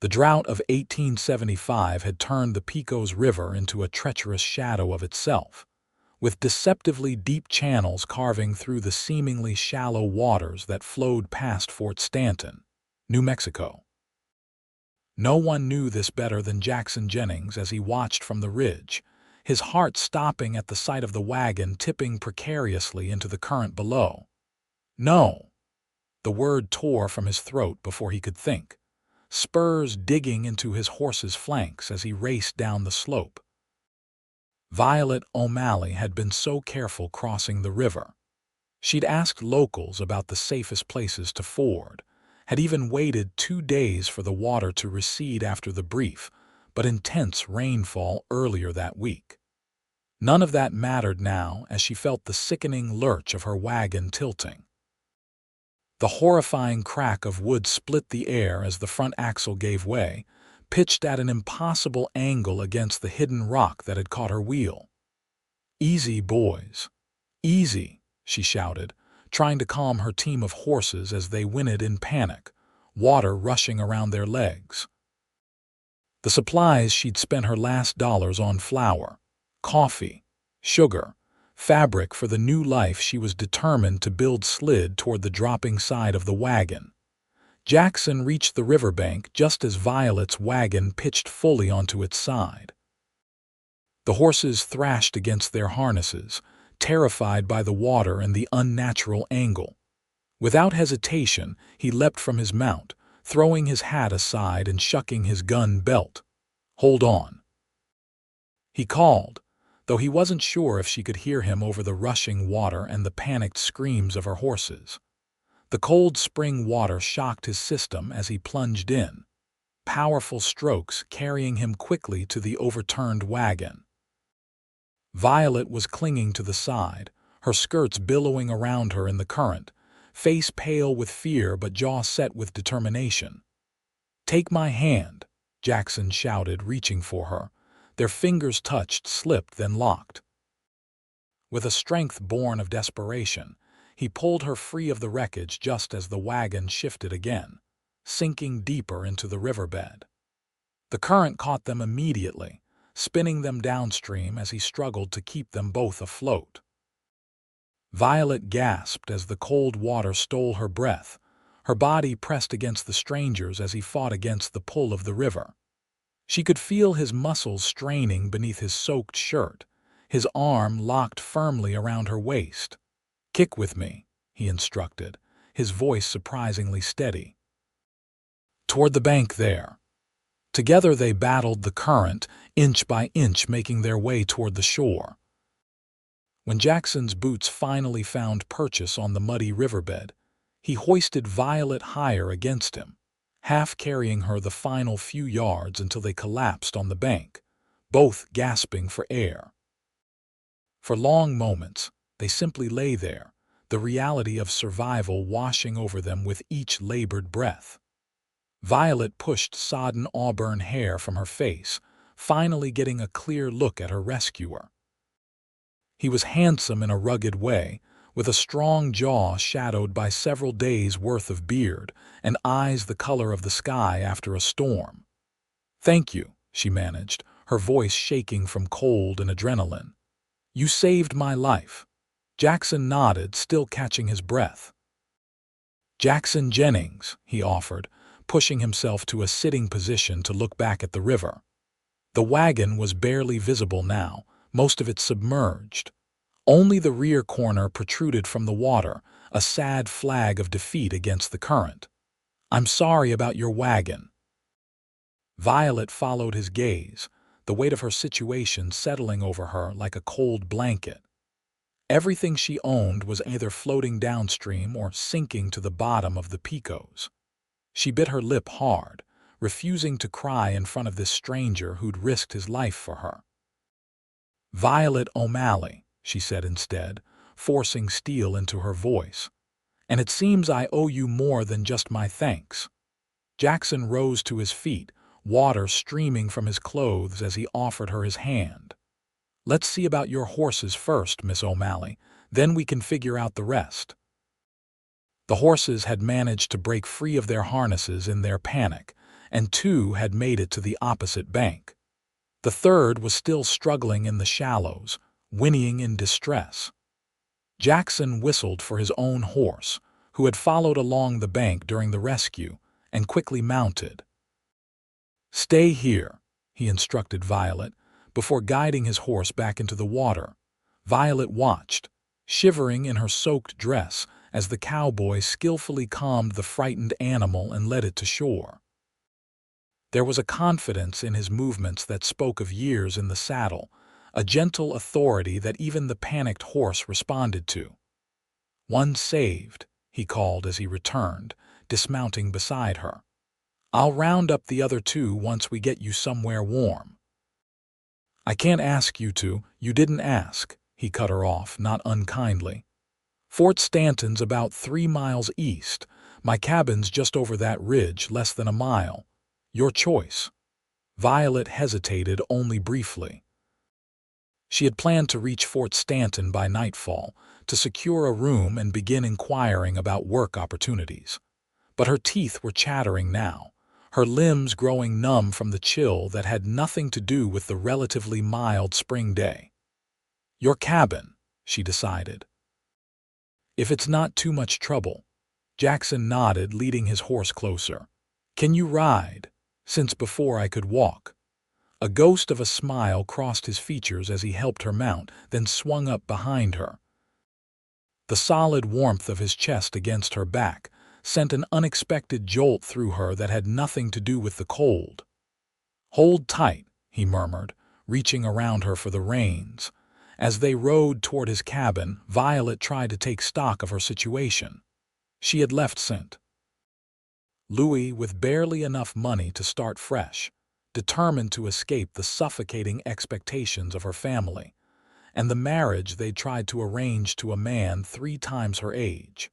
The drought of 1875 had turned the Pecos River into a treacherous shadow of itself, with deceptively deep channels carving through the seemingly shallow waters that flowed past Fort Stanton, New Mexico. No one knew this better than Jackson Jennings as he watched from the ridge, his heart stopping at the sight of the wagon tipping precariously into the current below. No! The word tore from his throat before he could think, spurs digging into his horse's flanks as he raced down the slope. Violet O'Malley had been so careful crossing the river. She'd asked locals about the safest places to ford, had even waited 2 days for the water to recede after the brief but intense rainfall earlier that week. None of that mattered now as she felt the sickening lurch of her wagon tilting. The horrifying crack of wood split the air as the front axle gave way, pitched at an impossible angle against the hidden rock that had caught her wheel. "Easy, boys. Easy," she shouted, trying to calm her team of horses as they whinnied in panic, water rushing around their legs. The supplies she'd spent her last dollars on: flour, coffee, sugar, fabric for the new life she was determined to build slid toward the dropping side of the wagon. Jackson reached the riverbank just as Violet's wagon pitched fully onto its side. The horses thrashed against their harnesses, terrified by the water and the unnatural angle. Without hesitation, he leapt from his mount, throwing his hat aside and shucking his gun belt. "Hold on," he called, though he wasn't sure if she could hear him over the rushing water and the panicked screams of her horses. The cold spring water shocked his system as he plunged in, powerful strokes carrying him quickly to the overturned wagon. Violet was clinging to the side, her skirts billowing around her in the current, face pale with fear but jaw set with determination. "Take my hand," Jackson shouted, reaching for her. Their fingers touched, slipped, then locked. With a strength born of desperation, he pulled her free of the wreckage just as the wagon shifted again, sinking deeper into the riverbed. The current caught them immediately, spinning them downstream as he struggled to keep them both afloat. Violet gasped as the cold water stole her breath, her body pressed against the stranger's as he fought against the pull of the river. She could feel his muscles straining beneath his soaked shirt, his arm locked firmly around her waist. "Kick with me," he instructed, his voice surprisingly steady. "Toward the bank there." Together they battled the current, inch by inch making their way toward the shore. When Jackson's boots finally found purchase on the muddy riverbed, he hoisted Violet higher against him, half carrying her the final few yards until they collapsed on the bank, both gasping for air. For long moments, they simply lay there, the reality of survival washing over them with each labored breath. Violet pushed sodden auburn hair from her face, finally getting a clear look at her rescuer. He was handsome in a rugged way, with a strong jaw shadowed by several days' worth of beard and eyes the color of the sky after a storm. "Thank you," she managed, her voice shaking from cold and adrenaline. "You saved my life." Jackson nodded, still catching his breath. "Jackson Jennings," he offered, pushing himself to a sitting position to look back at the river. The wagon was barely visible now, most of it submerged. Only the rear corner protruded from the water, a sad flag of defeat against the current. "I'm sorry about your wagon." Violet followed his gaze, the weight of her situation settling over her like a cold blanket. Everything she owned was either floating downstream or sinking to the bottom of the Pecos. She bit her lip hard, refusing to cry in front of this stranger who'd risked his life for her. "Violet O'Malley," she said instead, forcing steel into her voice. "And it seems I owe you more than just my thanks." Jackson rose to his feet, water streaming from his clothes as he offered her his hand. "Let's see about your horses first, Miss O'Malley, then we can figure out the rest." The horses had managed to break free of their harnesses in their panic, and 2 had made it to the opposite bank. The third was still struggling in the shallows, whinnying in distress. Jackson whistled for his own horse, who had followed along the bank during the rescue, and quickly mounted. "Stay here," he instructed Violet, before guiding his horse back into the water. Violet watched, shivering in her soaked dress as the cowboy skillfully calmed the frightened animal and led it to shore. There was a confidence in his movements that spoke of years in the saddle, a gentle authority that even the panicked horse responded to. "One saved," he called as he returned, dismounting beside her. "I'll round up the other 2 once we get you somewhere warm." "I can't ask you to. You didn't ask," he cut her off, not unkindly. "Fort Stanton's about 3 miles east. My cabin's just over that ridge, less than a mile. Your choice." Violet hesitated only briefly. She had planned to reach Fort Stanton by nightfall, to secure a room and begin inquiring about work opportunities. But her teeth were chattering now, her limbs growing numb from the chill that had nothing to do with the relatively mild spring day. "Your cabin," she decided. "If it's not too much trouble." Jackson nodded, leading his horse closer. "Can you ride? Since before I could walk." A ghost of a smile crossed his features as he helped her mount, then swung up behind her. The solid warmth of his chest against her back sent an unexpected jolt through her that had nothing to do with the cold. "Hold tight," he murmured, reaching around her for the reins. As they rode toward his cabin, Violet tried to take stock of her situation. She had left St. Louis with barely enough money to start fresh, determined to escape the suffocating expectations of her family, and the marriage they'd tried to arrange to a man 3 times her age.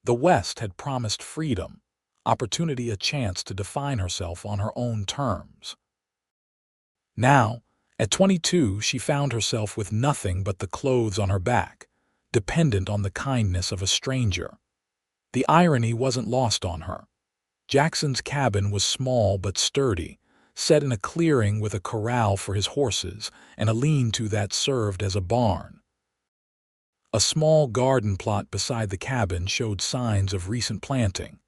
The West had promised freedom, opportunity, a chance to define herself on her own terms. Now, at 22, she found herself with nothing but the clothes on her back, dependent on the kindness of a stranger. The irony wasn't lost on her. Jackson's cabin was small but sturdy, set in a clearing with a corral for his horses and a lean-to that served as a barn. A small garden plot beside the cabin showed signs of recent planting.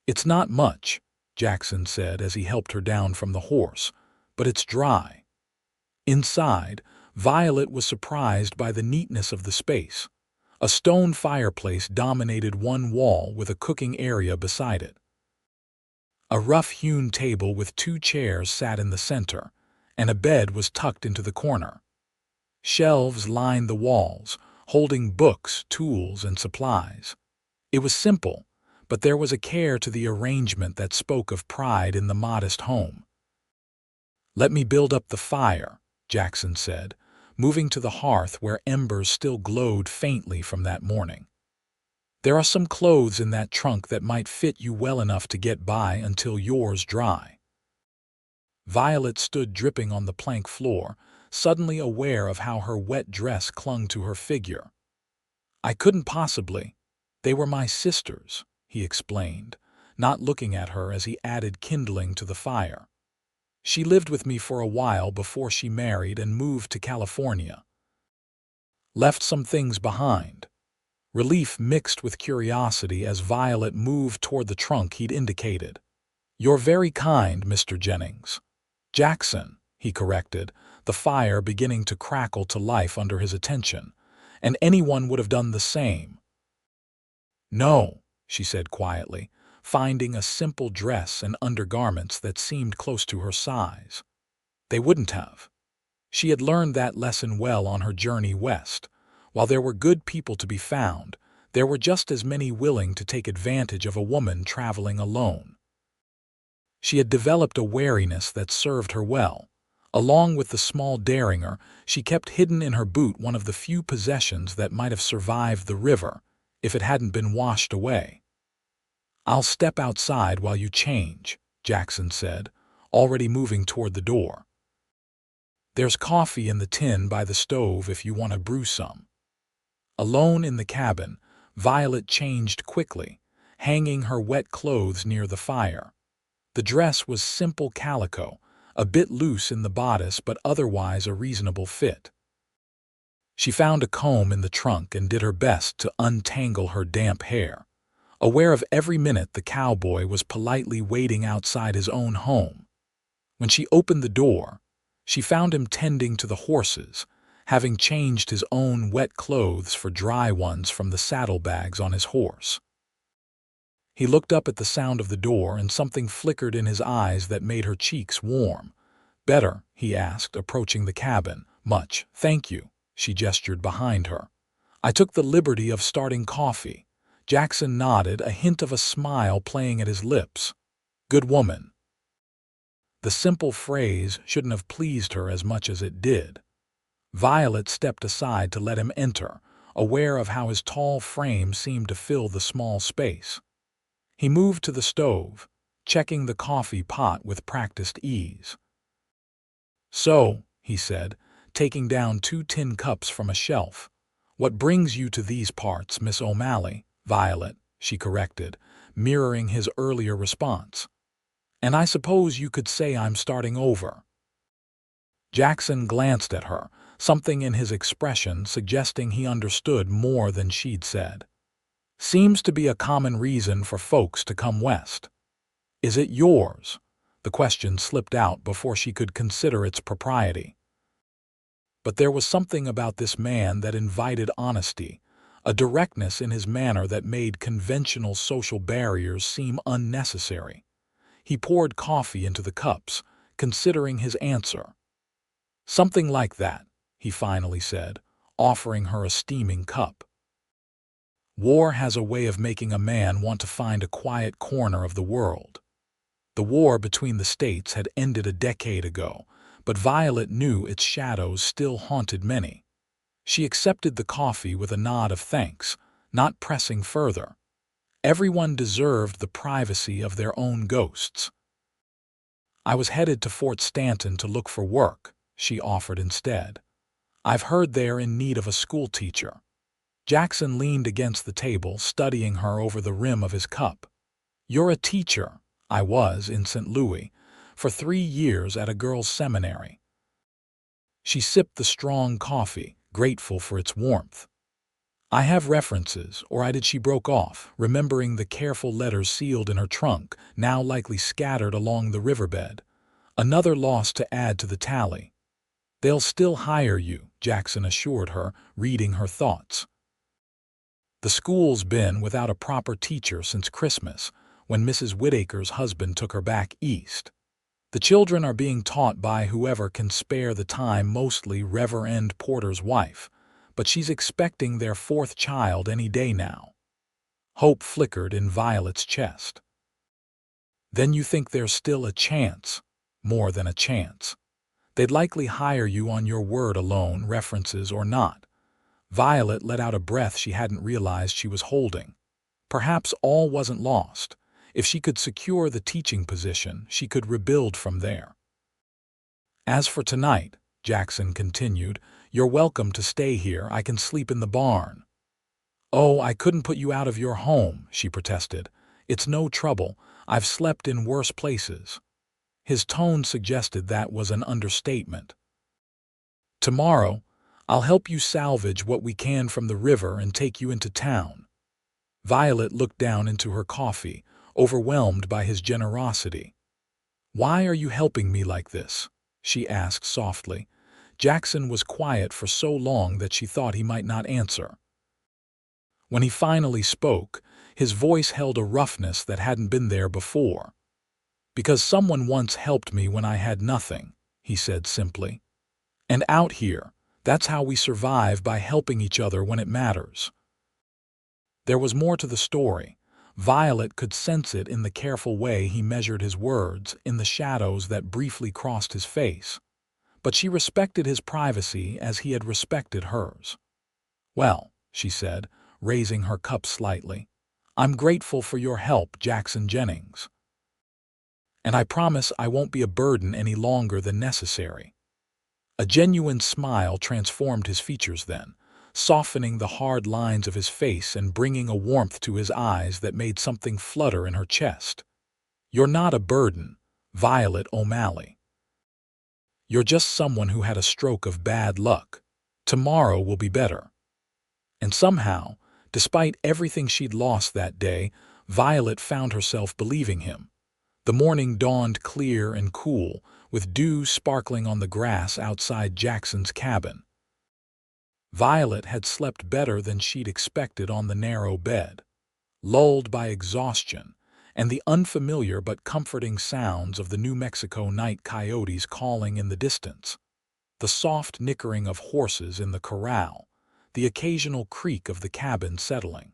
"It's not much," Jackson said as he helped her down from the horse, "but it's dry." Inside, Violet was surprised by the neatness of the space. A stone fireplace dominated one wall with a cooking area beside it. A rough-hewn table with 2 chairs sat in the center, and a bed was tucked into the corner. Shelves lined the walls, holding books, tools, and supplies. It was simple, but there was a care to the arrangement that spoke of pride in the modest home. "Let me build up the fire," Jackson said, moving to the hearth where embers still glowed faintly from that morning. "There are some clothes in that trunk that might fit you well enough to get by until yours dry." Violet stood dripping on the plank floor, suddenly aware of how her wet dress clung to her figure. "I couldn't possibly. They were my sisters," he explained, not looking at her as he added kindling to the fire. "She lived with me for a while before she married and moved to California. Left some things behind." Relief mixed with curiosity as Violet moved toward the trunk he'd indicated. "You're very kind, Mr. Jennings." "Jackson," he corrected, the fire beginning to crackle to life under his attention, "and anyone would have done the same." "No," she said quietly, finding a simple dress and undergarments that seemed close to her size. "They wouldn't have." She had learned that lesson well on her journey west. While there were good people to be found, there were just as many willing to take advantage of a woman traveling alone. She had developed a wariness that served her well. Along with the small derringer, she kept hidden in her boot one of the few possessions that might have survived the river, if it hadn't been washed away. "I'll step outside while you change," Jackson said, already moving toward the door. "There's coffee in the tin by the stove if you want to brew some." Alone in the cabin, Violet changed quickly, hanging her wet clothes near the fire. The dress was simple calico, a bit loose in the bodice but otherwise a reasonable fit. She found a comb in the trunk and did her best to untangle her damp hair, aware of every minute the cowboy was politely waiting outside his own home. When she opened the door, she found him tending to the horses, having changed his own wet clothes for dry ones from the saddlebags on his horse. He looked up at the sound of the door and something flickered in his eyes that made her cheeks warm. "Better?" he asked, approaching the cabin. "Much, thank you," she gestured behind her. "I took the liberty of starting coffee." Jackson nodded, a hint of a smile playing at his lips. "Good woman." The simple phrase shouldn't have pleased her as much as it did. Violet stepped aside to let him enter, aware of how his tall frame seemed to fill the small space. He moved to the stove, checking the coffee pot with practiced ease. "So," he said, taking down 2 tin cups from a shelf, "what brings you to these parts, Miss O'Malley?" "Violet," she corrected, mirroring his earlier response. "And I suppose you could say I'm starting over." Jackson glanced at her, something in his expression suggesting he understood more than she'd said. "Seems to be a common reason for folks to come west." "Is it yours?" The question slipped out before she could consider its propriety. But there was something about this man that invited honesty, a directness in his manner that made conventional social barriers seem unnecessary. He poured coffee into the cups, considering his answer. "Something like that," he finally said, offering her a steaming cup. War has a way of making a man want to find a quiet corner of the world. The war between the states had ended a decade ago, but Violet knew its shadows still haunted many. She accepted the coffee with a nod of thanks, not pressing further. Everyone deserved the privacy of their own ghosts. "I was headed to Fort Stanton to look for work," she offered instead. "I've heard they're in need of a schoolteacher." Jackson leaned against the table, studying her over the rim of his cup. "You're a teacher." "I was in St. Louis for 3 years at a girls' seminary." She sipped the strong coffee, grateful for its warmth. "I have references," she broke off, remembering the careful letters sealed in her trunk, now likely scattered along the riverbed. Another loss to add to the tally. "They'll still hire you," Jackson assured her, reading her thoughts. "The school's been without a proper teacher since Christmas, when Mrs. Whittaker's husband took her back east. The children are being taught by whoever can spare the time, mostly Reverend Porter's wife, but she's expecting their 4th child any day now." Hope flickered in Violet's chest. "Then you think there's still a chance?" "More than a chance. They'd likely hire you on your word alone, references or not." Violet let out a breath she hadn't realized she was holding. Perhaps all wasn't lost. If she could secure the teaching position, she could rebuild from there. "As for tonight," Jackson continued, "you're welcome to stay here. I can sleep in the barn." "Oh, I couldn't put you out of your home," she protested. "It's no trouble. I've slept in worse places." His tone suggested that was an understatement. "Tomorrow, I'll help you salvage what we can from the river and take you into town." Violet looked down into her coffee, overwhelmed by his generosity. "Why are you helping me like this?" she asked softly. Jackson was quiet for so long that she thought he might not answer. When he finally spoke, his voice held a roughness that hadn't been there before. "Because someone once helped me when I had nothing," he said simply. "And out here, that's how we survive, by helping each other when it matters." There was more to the story. Violet could sense it in the careful way he measured his words, in the shadows that briefly crossed his face. But she respected his privacy as he had respected hers. "Well," she said, raising her cup slightly, "I'm grateful for your help, Jackson Jennings. And I promise I won't be a burden any longer than necessary." A genuine smile transformed his features then, softening the hard lines of his face and bringing a warmth to his eyes that made something flutter in her chest. You're not a burden, Violet O'Malley. You're just someone who had a stroke of bad luck. Tomorrow will be better. And somehow, despite everything she'd lost that day, Violet found herself believing him. The morning dawned clear and cool, with dew sparkling on the grass outside Jackson's cabin. Violet had slept better than she'd expected on the narrow bed, lulled by exhaustion and the unfamiliar but comforting sounds of the New Mexico night coyotes calling in the distance, the soft nickering of horses in the corral, the occasional creak of the cabin settling.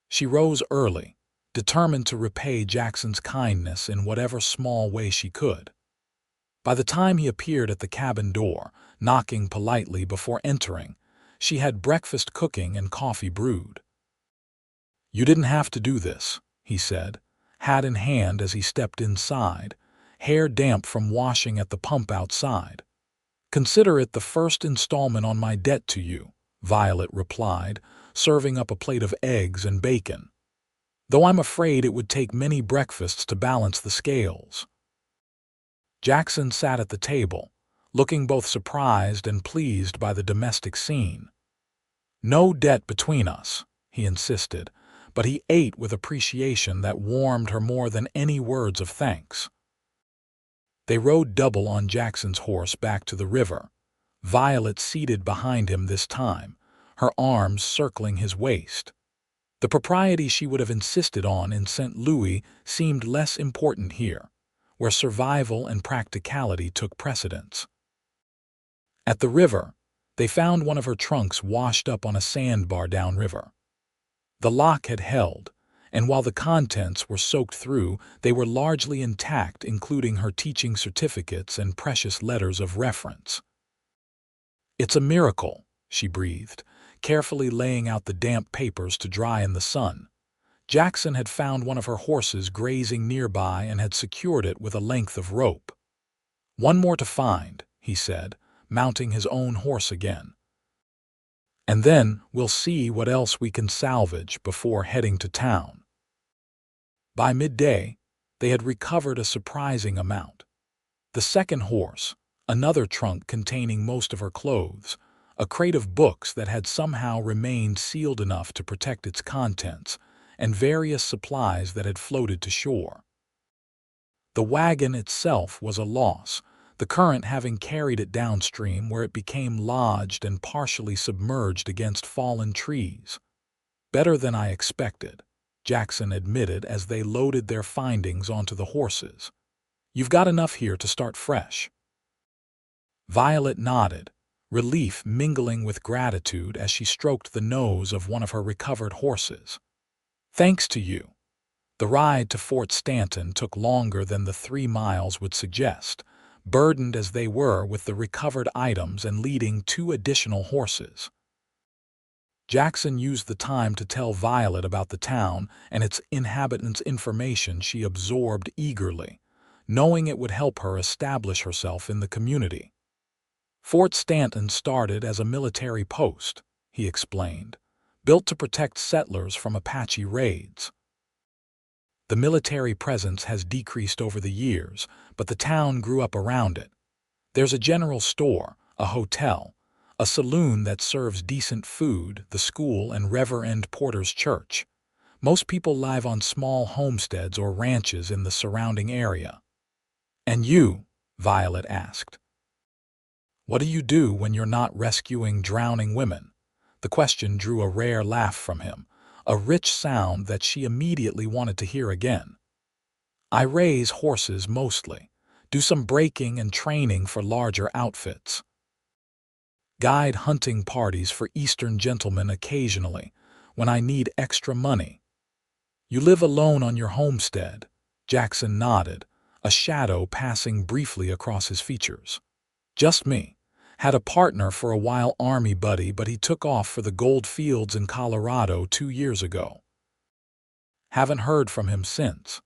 She rose early, determined to repay Jackson's kindness in whatever small way she could. By the time he appeared at the cabin door, knocking politely before entering, she had breakfast cooking and coffee brewed. "You didn't have to do this," he said, hat in hand as he stepped inside, hair damp from washing at the pump outside. "Consider it the first installment on my debt to you," Violet replied, serving up a plate of eggs and bacon. "Though I'm afraid it would take many breakfasts to balance the scales." Jackson sat at the table, looking both surprised and pleased by the domestic scene. "No debt between us," he insisted, but he ate with appreciation that warmed her more than any words of thanks. They rode double on Jackson's horse back to the river, Violet seated behind him this time, her arms circling his waist. The propriety she would have insisted on in St. Louis seemed less important here, where survival and practicality took precedence. At the river, they found one of her trunks washed up on a sandbar downriver. The lock had held, and while the contents were soaked through, they were largely intact, including her teaching certificates and precious letters of reference. "It's a miracle," she breathed, carefully laying out the damp papers to dry in the sun. Jackson had found one of her horses grazing nearby and had secured it with a length of rope. "One more to find," he said, mounting his own horse again. "And then we'll see what else we can salvage before heading to town." By midday, they had recovered a surprising amount. The second horse, another trunk containing most of her clothes, a crate of books that had somehow remained sealed enough to protect its contents, and various supplies that had floated to shore. The wagon itself was a loss, the current having carried it downstream where it became lodged and partially submerged against fallen trees. "Better than I expected," Jackson admitted as they loaded their findings onto the horses. "You've got enough here to start fresh." Violet nodded, relief mingling with gratitude as she stroked the nose of one of her recovered horses. "Thanks to you." The ride to Fort Stanton took longer than the 3 miles would suggest, burdened as they were with the recovered items and leading 2 additional horses. Jackson used the time to tell Violet about the town and its inhabitants' information she absorbed eagerly, knowing it would help her establish herself in the community. "Fort Stanton started as a military post," he explained, "built to protect settlers from Apache raids. The military presence has decreased over the years, but the town grew up around it. There's a general store, a hotel, a saloon that serves decent food, the school, and Reverend Porter's church. Most people live on small homesteads or ranches in the surrounding area." "And you?" Violet asked. "What do you do when you're not rescuing drowning women?" The question drew a rare laugh from him, a rich sound that she immediately wanted to hear again. "I raise horses mostly, do some breaking and training for larger outfits. Guide hunting parties for Eastern gentlemen occasionally, when I need extra money." "You live alone on your homestead?" Jackson nodded, a shadow passing briefly across his features. "Just me. Had a partner for a while, Army buddy, but he took off for the gold fields in Colorado 2 years ago. Haven't heard from him since."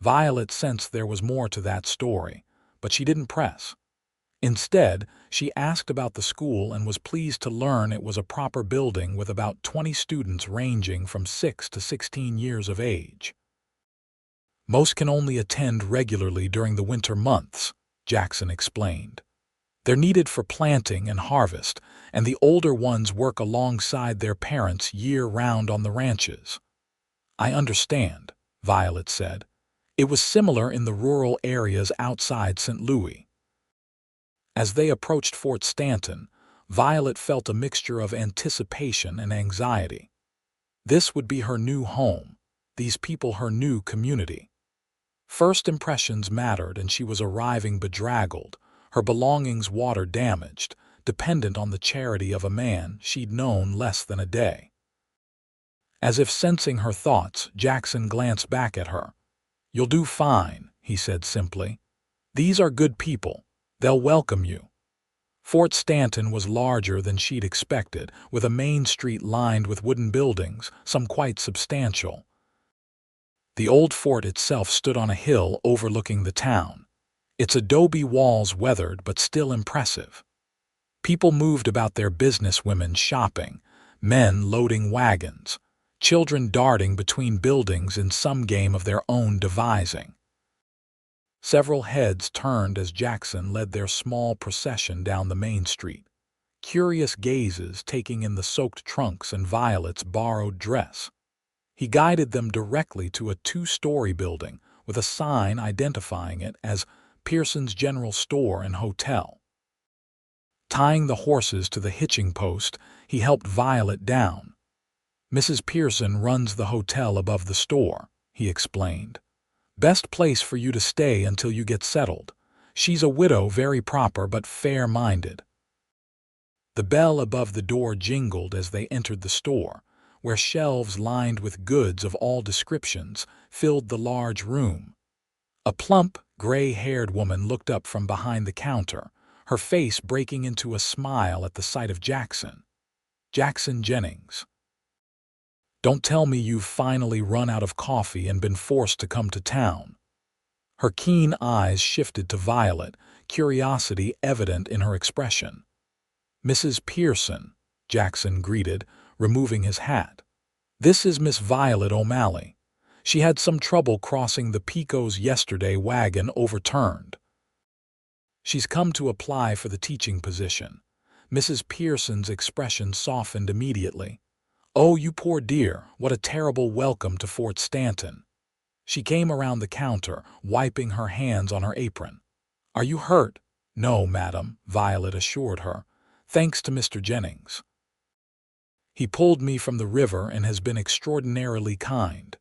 Violet sensed there was more to that story, but she didn't press. Instead, she asked about the school and was pleased to learn it was a proper building with about 20 students ranging from 6 to 16 years of age. Most can only attend regularly during the winter months, Jackson explained. They're needed for planting and harvest, and the older ones work alongside their parents year-round on the ranches. I understand, Violet said. It was similar in the rural areas outside St. Louis. As they approached Fort Stanton, Violet felt a mixture of anticipation and anxiety. This would be her new home, these people her new community. First impressions mattered, and she was arriving bedraggled, her belongings water-damaged, dependent on the charity of a man she'd known less than a day. As if sensing her thoughts, Jackson glanced back at her. "You'll do fine," he said simply. "These are good people. They'll welcome you." Fort Stanton was larger than she'd expected, with a main street lined with wooden buildings, some quite substantial. The old fort itself stood on a hill overlooking the town, its adobe walls weathered but still impressive. People moved about their business, women shopping, men loading wagons, children darting between buildings in some game of their own devising. Several heads turned as Jackson led their small procession down the main street, curious gazes taking in the soaked trunks and Violet's borrowed dress. He guided them directly to a two-story building with a sign identifying it as Pearson's General Store and Hotel. Tying the horses to the hitching post, he helped Violet down. "Mrs. Pearson runs the hotel above the store," he explained. "Best place for you to stay until you get settled. She's a widow, very proper but fair-minded." The bell above the door jingled as they entered the store, where shelves lined with goods of all descriptions filled the large room. A plump, gray-haired woman looked up from behind the counter, her face breaking into a smile at the sight of Jackson. "Jackson Jennings. Don't tell me you've finally run out of coffee and been forced to come to town." Her keen eyes shifted to Violet, curiosity evident in her expression. "Mrs. Pearson," Jackson greeted, removing his hat. "This is Miss Violet O'Malley. She had some trouble crossing the Pecos yesterday, wagon overturned. She's come to apply for the teaching position." Mrs. Pearson's expression softened immediately. "Oh, you poor dear, what a terrible welcome to Fort Stanton." She came around the counter, wiping her hands on her apron. "Are you hurt?" "No, madam," Violet assured her. "Thanks to Mr. Jennings. He pulled me from the river and has been extraordinarily kind."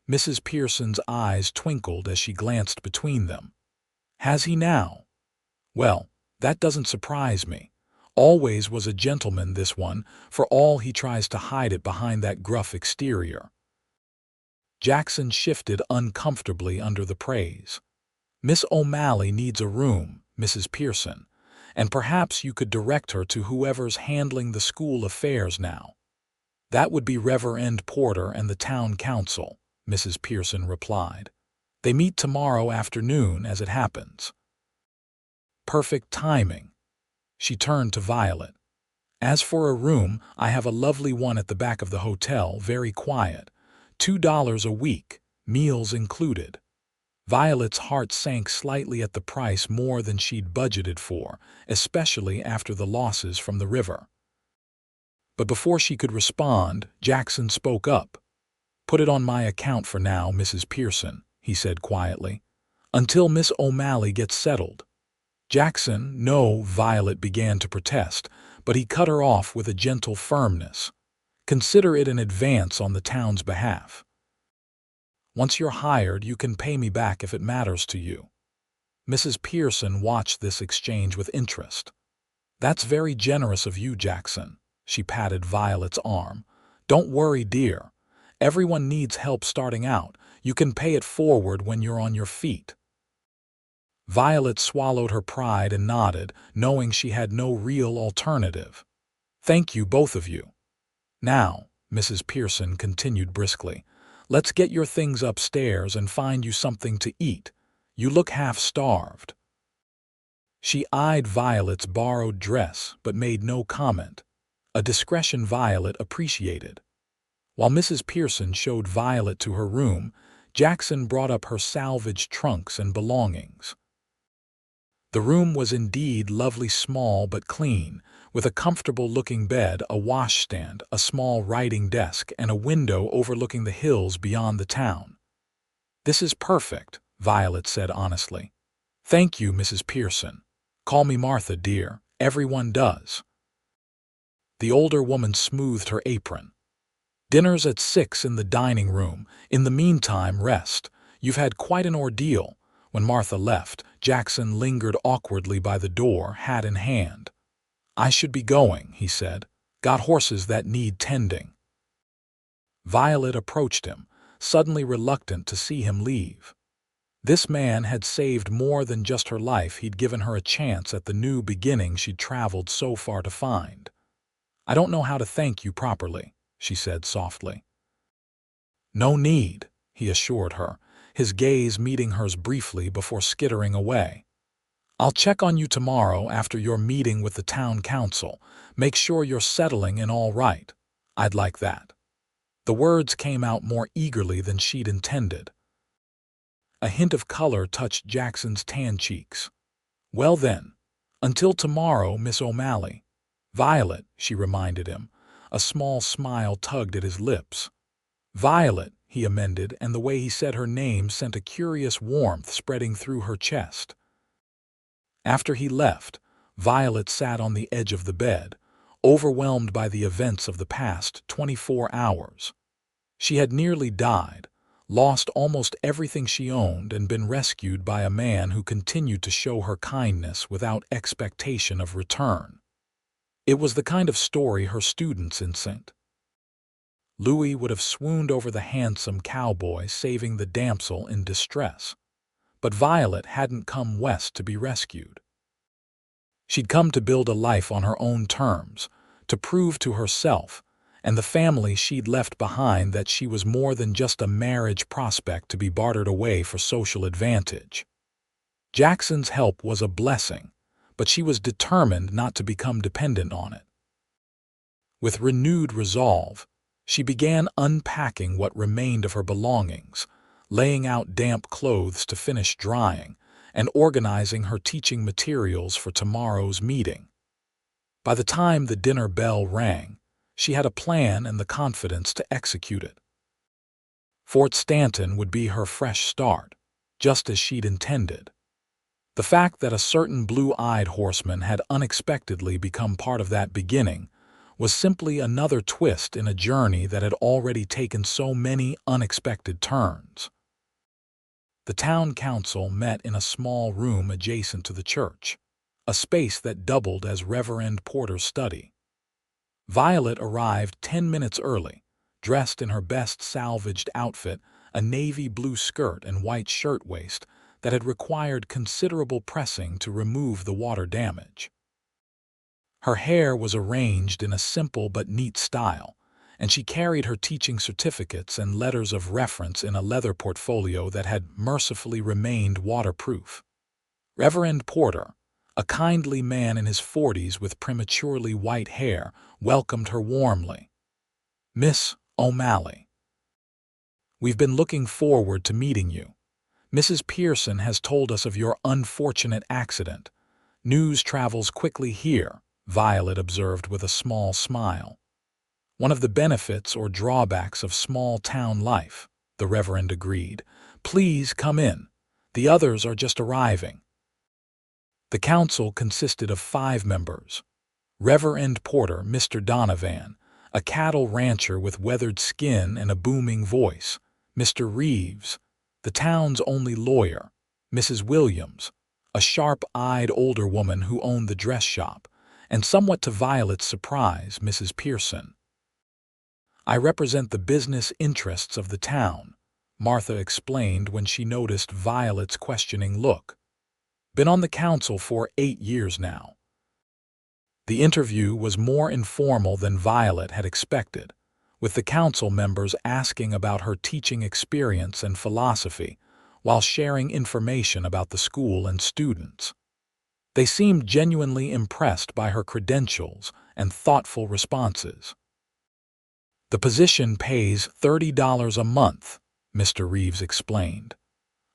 Mrs. Pearson's eyes twinkled as she glanced between them. "Has he now? Well, that doesn't surprise me. Always was a gentleman, this one, for all he tries to hide it behind that gruff exterior." Jackson shifted uncomfortably under the praise. "Miss O'Malley needs a room, Mrs. Pearson, and perhaps you could direct her to whoever's handling the school affairs now." "That would be Reverend Porter and the town council," Mrs. Pearson replied. "They meet tomorrow afternoon, as it happens." "Perfect timing." She turned to Violet. "As for a room, I have a lovely one at the back of the hotel, very quiet. $2 a week, meals included." Violet's heart sank slightly at the price, more than she'd budgeted for, especially after the losses from the river. But before she could respond, Jackson spoke up. "Put it on my account for now, Mrs. Pearson," he said quietly, "until Miss O'Malley gets settled." "Jackson, no," Violet began to protest, but he cut her off with a gentle firmness. "Consider it an advance on the town's behalf. Once you're hired, you can pay me back if it matters to you." Mrs. Pearson watched this exchange with interest. "That's very generous of you, Jackson." She patted Violet's arm. "Don't worry, dear. Everyone needs help starting out. You can pay it forward when you're on your feet." Violet swallowed her pride and nodded, knowing she had no real alternative. "Thank you, both of you. Now," Mrs. Pearson continued briskly, "let's get your things upstairs and find you something to eat. You look half-starved." She eyed Violet's borrowed dress but made no comment, a discretion Violet appreciated. While Mrs. Pearson showed Violet to her room, Jackson brought up her salvaged trunks and belongings. The room was indeed lovely, small but clean, with a comfortable-looking bed, a washstand, a small writing desk, and a window overlooking the hills beyond the town. "This is perfect," Violet said honestly. "Thank you, Mrs. Pearson. Call me Martha, dear. Everyone does." The older woman smoothed her apron. "Dinner's at 6 in the dining room. In the meantime, rest. You've had quite an ordeal." When Martha left, Jackson lingered awkwardly by the door, hat in hand. "I should be going," he said. "Got horses that need tending." Violet approached him, suddenly reluctant to see him leave. This man had saved more than just her life. He'd given her a chance at the new beginning she'd traveled so far to find. "I don't know how to thank you properly," she said softly. "No need," he assured her, his gaze meeting hers briefly before skittering away. "I'll check on you tomorrow after your meeting with the town council. Make sure you're settling in all right. I'd like that." The words came out more eagerly than she'd intended. A hint of color touched Jackson's tan cheeks. "Well then, until tomorrow, Miss O'Malley." "Violet," she reminded him. A small smile tugged at his lips. "Violet," he amended, and the way he said her name sent a curious warmth spreading through her chest. After he left, Violet sat on the edge of the bed, overwhelmed by the events of the past 24 hours. She had nearly died, lost almost everything she owned, and been rescued by a man who continued to show her kindness without expectation of return. It was the kind of story her students in St. Louis would have swooned over the handsome cowboy saving the damsel in distress. But Violet hadn't come west to be rescued. She'd come to build a life on her own terms, to prove to herself and the family she'd left behind that she was more than just a marriage prospect to be bartered away for social advantage. Jackson's help was a blessing, but she was determined not to become dependent on it. With renewed resolve, she began unpacking what remained of her belongings, laying out damp clothes to finish drying, and organizing her teaching materials for tomorrow's meeting. By the time the dinner bell rang, she had a plan and the confidence to execute it. Fort Stanton would be her fresh start, just as she'd intended. The fact that a certain blue-eyed horseman had unexpectedly become part of that beginning was simply another twist in a journey that had already taken so many unexpected turns. The town council met in a small room adjacent to the church, a space that doubled as Reverend Porter's study. Violet arrived 10 minutes early, dressed in her best salvaged outfit, a navy blue skirt and white shirtwaist that had required considerable pressing to remove the water damage. Her hair was arranged in a simple but neat style, and she carried her teaching certificates and letters of reference in a leather portfolio that had mercifully remained waterproof. Reverend Porter, a kindly man in his 40s with prematurely white hair, welcomed her warmly. "Miss O'Malley, we've been looking forward to meeting you. Mrs. Pearson has told us of your unfortunate accident. News travels quickly here," Violet observed with a small smile. "One of the benefits or drawbacks of small-town life," the Reverend agreed. "Please come in. The others are just arriving." The council consisted of 5 members. Reverend Porter, Mr. Donovan, a cattle rancher with weathered skin and a booming voice; Mr. Reeves, the town's only lawyer; Mrs. Williams, a sharp-eyed older woman who owned the dress shop; and somewhat to Violet's surprise, Mrs. Pearson. "I represent the business interests of the town," Martha explained when she noticed Violet's questioning look. "Been on the council for 8 years now." The interview was more informal than Violet had expected, with the council members asking about her teaching experience and philosophy, while sharing information about the school and students. They seemed genuinely impressed by her credentials and thoughtful responses. "The position pays $30 a month," Mr. Reeves explained.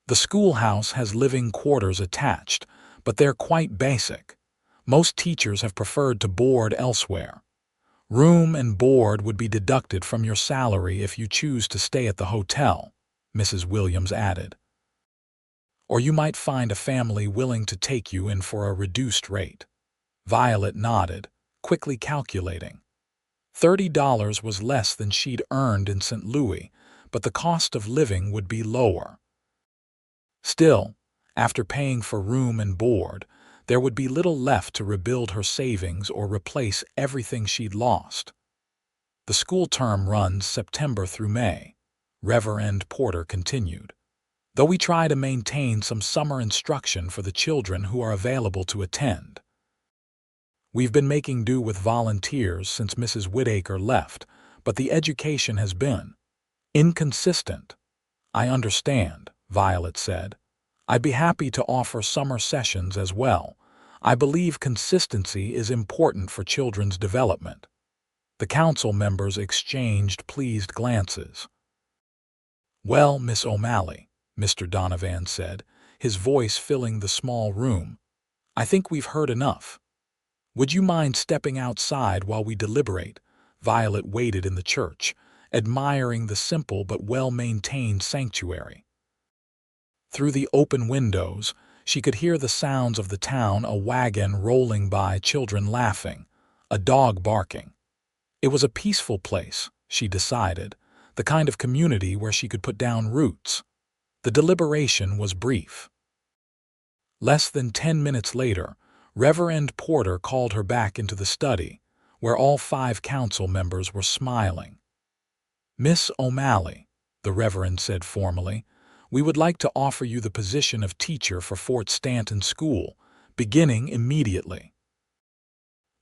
The schoolhouse has living quarters attached, but they're quite basic. Most teachers have preferred to board elsewhere. Room and board would be deducted from your salary if you choose to stay at the hotel, Mrs. Williams added. Or you might find a family willing to take you in for a reduced rate. Violet nodded, quickly calculating. $30 was less than she'd earned in St. Louis, but the cost of living would be lower. Still, after paying for room and board, there would be little left to rebuild her savings or replace everything she'd lost. The school term runs September through May, Reverend Porter continued, though we try to maintain some summer instruction for the children who are available to attend. We've been making do with volunteers since Mrs. Whittaker left, but the education has been inconsistent. I understand, Violet said. I'd be happy to offer summer sessions as well. I believe consistency is important for children's development. The council members exchanged pleased glances. Well, Miss O'Malley, Mr. Donovan said, his voice filling the small room, I think we've heard enough. Would you mind stepping outside while we deliberate? Violet waited in the church, admiring the simple but well-maintained sanctuary. Through the open windows, she could hear the sounds of the town, a wagon rolling by, children laughing, a dog barking. It was a peaceful place, she decided, the kind of community where she could put down roots. The deliberation was brief. Less than 10 minutes later, Reverend Porter called her back into the study, where all 5 council members were smiling. Miss O'Malley, the Reverend said formally, we would like to offer you the position of teacher for Fort Stanton School, beginning immediately.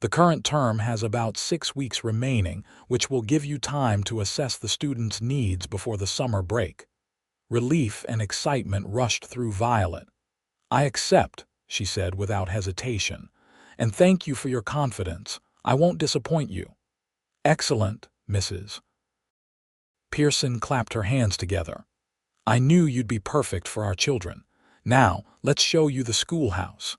The current term has about 6 weeks remaining, which will give you time to assess the students' needs before the summer break. Relief and excitement rushed through Violet. I accept, she said without hesitation, and thank you for your confidence. I won't disappoint you. Excellent, Mrs. Pearson clapped her hands together. I knew you'd be perfect for our children. Now, let's show you the schoolhouse.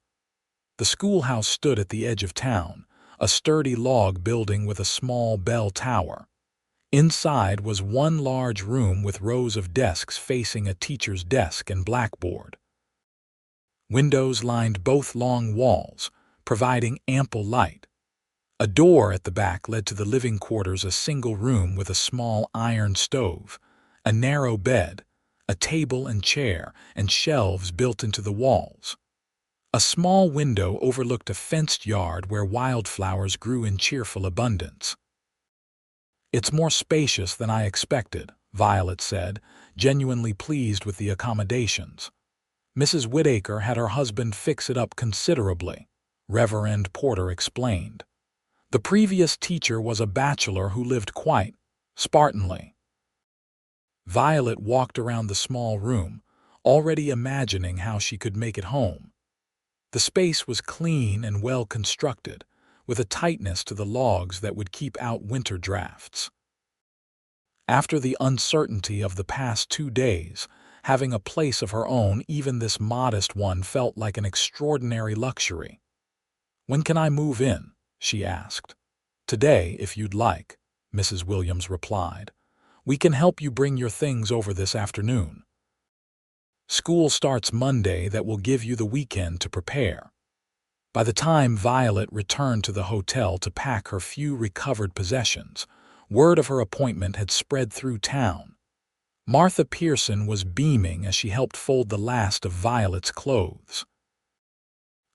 The schoolhouse stood at the edge of town, a sturdy log building with a small bell tower. Inside was one large room with rows of desks facing a teacher's desk and blackboard. Windows lined both long walls, providing ample light. A door at the back led to the living quarters, a single room with a small iron stove, a narrow bed, a table and chair, and shelves built into the walls. A small window overlooked a fenced yard where wildflowers grew in cheerful abundance. It's more spacious than I expected, Violet said, genuinely pleased with the accommodations. Mrs. Whittaker had her husband fix it up considerably, Reverend Porter explained. The previous teacher was a bachelor who lived quite Spartanly. Violet walked around the small room, already imagining how she could make it home. The space was clean and well constructed, with a tightness to the logs that would keep out winter drafts. After the uncertainty of the past 2 days, having a place of her own, even this modest one, felt like an extraordinary luxury. When can I move in? She asked. Today, if you'd like, Mrs. Williams replied. We can help you bring your things over this afternoon. School starts Monday. That will give you the weekend to prepare. By the time Violet returned to the hotel to pack her few recovered possessions, word of her appointment had spread through town. Martha Pearson was beaming as she helped fold the last of Violet's clothes.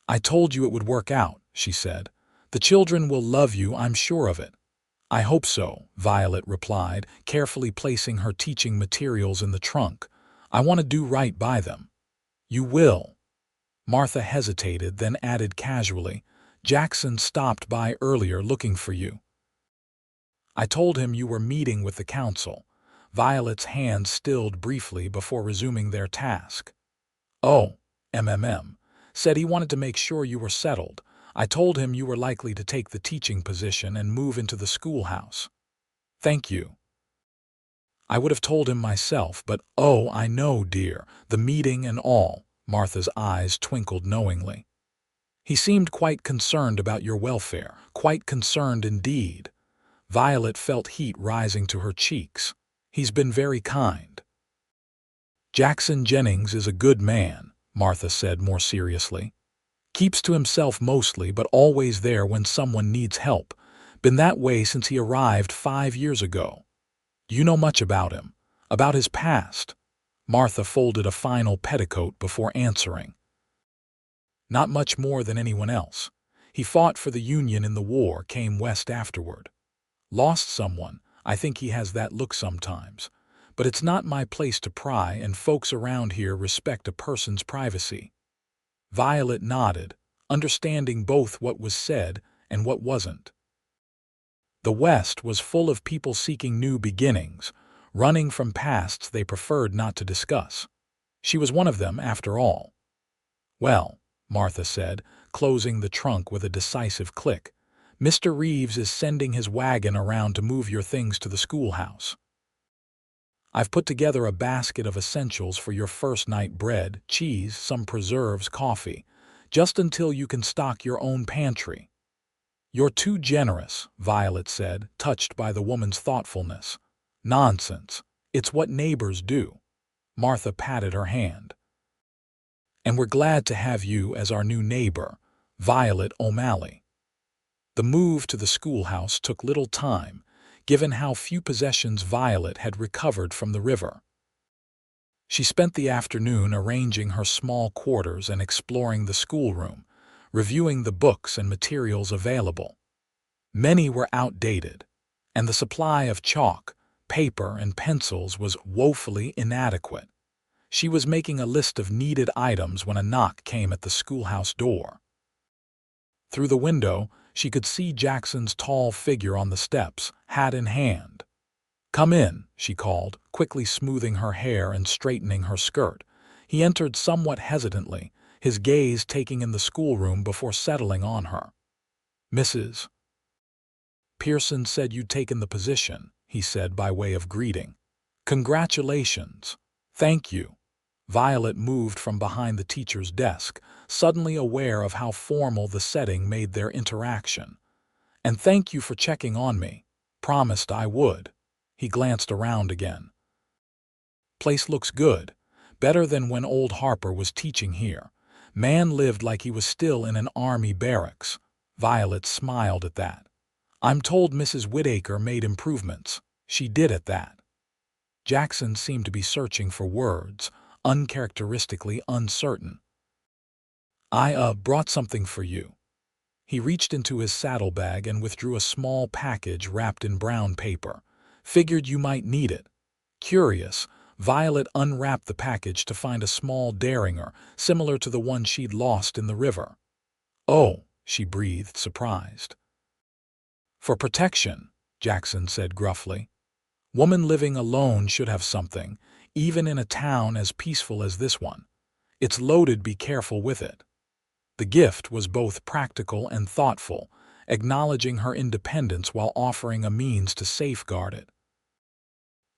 I told you it would work out, she said. The children will love you, I'm sure of it. I hope so, Violet replied, carefully placing her teaching materials in the trunk. I want to do right by them. You will. Martha hesitated, then added casually, Jackson stopped by earlier looking for you. I told him you were meeting with the council. Violet's hands stilled briefly before resuming their task. Oh, said he wanted to make sure you were settled. I told him you were likely to take the teaching position and move into the schoolhouse. Thank you. I would have told him myself, but oh, I know, dear, the meeting and all. Martha's eyes twinkled knowingly. He seemed quite concerned about your welfare, quite concerned indeed. Violet felt heat rising to her cheeks. He's been very kind. Jackson Jennings is a good man, Martha said more seriously. Keeps to himself mostly, but always there when someone needs help. Been that way since he arrived 5 years ago. Do you know much about him? About his past? Martha folded a final petticoat before answering. Not much more than anyone else. He fought for the Union in the war, came west afterward. Lost someone. I think he has that look sometimes. But it's not my place to pry, and folks around here respect a person's privacy. Violet nodded, understanding both what was said and what wasn't. The West was full of people seeking new beginnings, running from pasts they preferred not to discuss. She was one of them, after all. Well, Martha said, closing the trunk with a decisive click, Mr. Reeves is sending his wagon around to move your things to the schoolhouse. I've put together a basket of essentials for your first night: bread, cheese, some preserves, coffee, just until you can stock your own pantry. You're too generous, Violet said, touched by the woman's thoughtfulness. Nonsense. It's what neighbors do. Martha patted her hand. And we're glad to have you as our new neighbor, Violet O'Malley. The move to the schoolhouse took little time, given how few possessions Violet had recovered from the river. She spent the afternoon arranging her small quarters and exploring the schoolroom, reviewing the books and materials available. Many were outdated, and the supply of chalk, paper, and pencils was woefully inadequate. She was making a list of needed items when a knock came at the schoolhouse door. Through the window, she could see Jackson's tall figure on the steps, hat in hand. "Come in," she called, quickly smoothing her hair and straightening her skirt. He entered somewhat hesitantly, his gaze taking in the schoolroom before settling on her. "Mrs. Pearson said you'd taken the position," he said by way of greeting. "Congratulations." "Thank you." Violet moved from behind the teacher's desk, suddenly aware of how formal the setting made their interaction. "And thank you for checking on me. Promised I would." He glanced around again. "Place looks good. Better than when old Harper was teaching here. Man lived like he was still in an army barracks." Violet smiled at that. "I'm told Mrs. Whittaker made improvements." She did at that. Jackson seemed to be searching for words, uncharacteristically uncertain. "I brought something for you." He reached into his saddlebag and withdrew a small package wrapped in brown paper. "Figured you might need it." Curious, Violet unwrapped the package to find a small derringer, similar to the one she'd lost in the river. "Oh," she breathed, surprised. "For protection," Jackson said gruffly. "Woman living alone should have something, even in a town as peaceful as this one. It's loaded, be careful with it." The gift was both practical and thoughtful, acknowledging her independence while offering a means to safeguard it.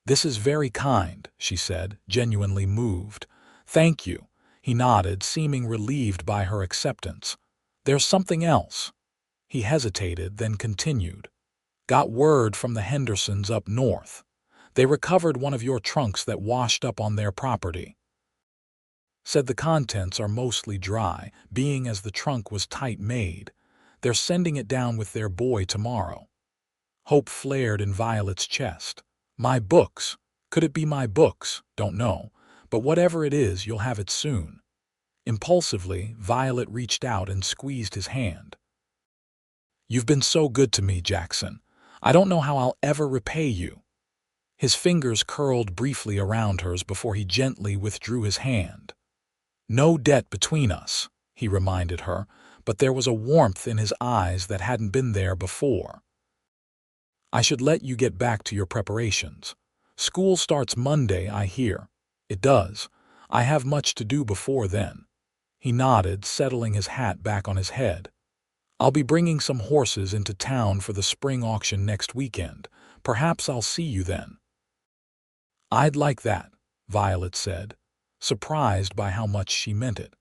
"This is very kind," she said, genuinely moved. "Thank you." He nodded, seeming relieved by her acceptance. "There's something else." He hesitated, then continued. "Got word from the Hendersons up north. They recovered one of your trunks that washed up on their property. Said the contents are mostly dry, being as the trunk was tight-made. They're sending it down with their boy tomorrow." Hope flared in Violet's chest. "My books. Could it be my books? Don't know. But whatever it is, you'll have it soon." Impulsively, Violet reached out and squeezed his hand. "You've been so good to me, Jackson. I don't know how I'll ever repay you." His fingers curled briefly around hers before he gently withdrew his hand. "No debt between us," he reminded her, but there was a warmth in his eyes that hadn't been there before. "I should let you get back to your preparations. School starts Monday, I hear." "It does. I have much to do before then." He nodded, settling his hat back on his head. "I'll be bringing some horses into town for the spring auction next weekend. Perhaps I'll see you then." "I'd like that," Violet said, surprised by how much she meant it.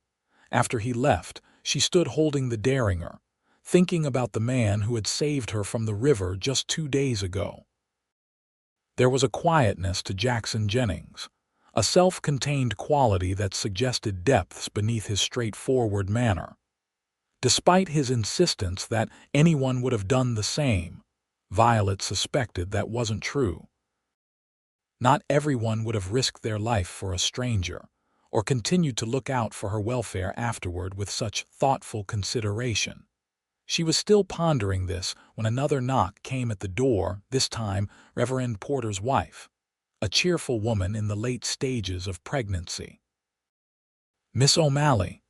After he left, she stood holding the derringer, thinking about the man who had saved her from the river just 2 days ago. There was a quietness to Jackson Jennings, a self-contained quality that suggested depths beneath his straightforward manner. Despite his insistence that anyone would have done the same, Violet suspected that wasn't true. Not everyone would have risked their life for a stranger, or continued to look out for her welfare afterward with such thoughtful consideration. She was still pondering this when another knock came at the door, this time Reverend Porter's wife, a cheerful woman in the late stages of pregnancy. "Miss O'Malley,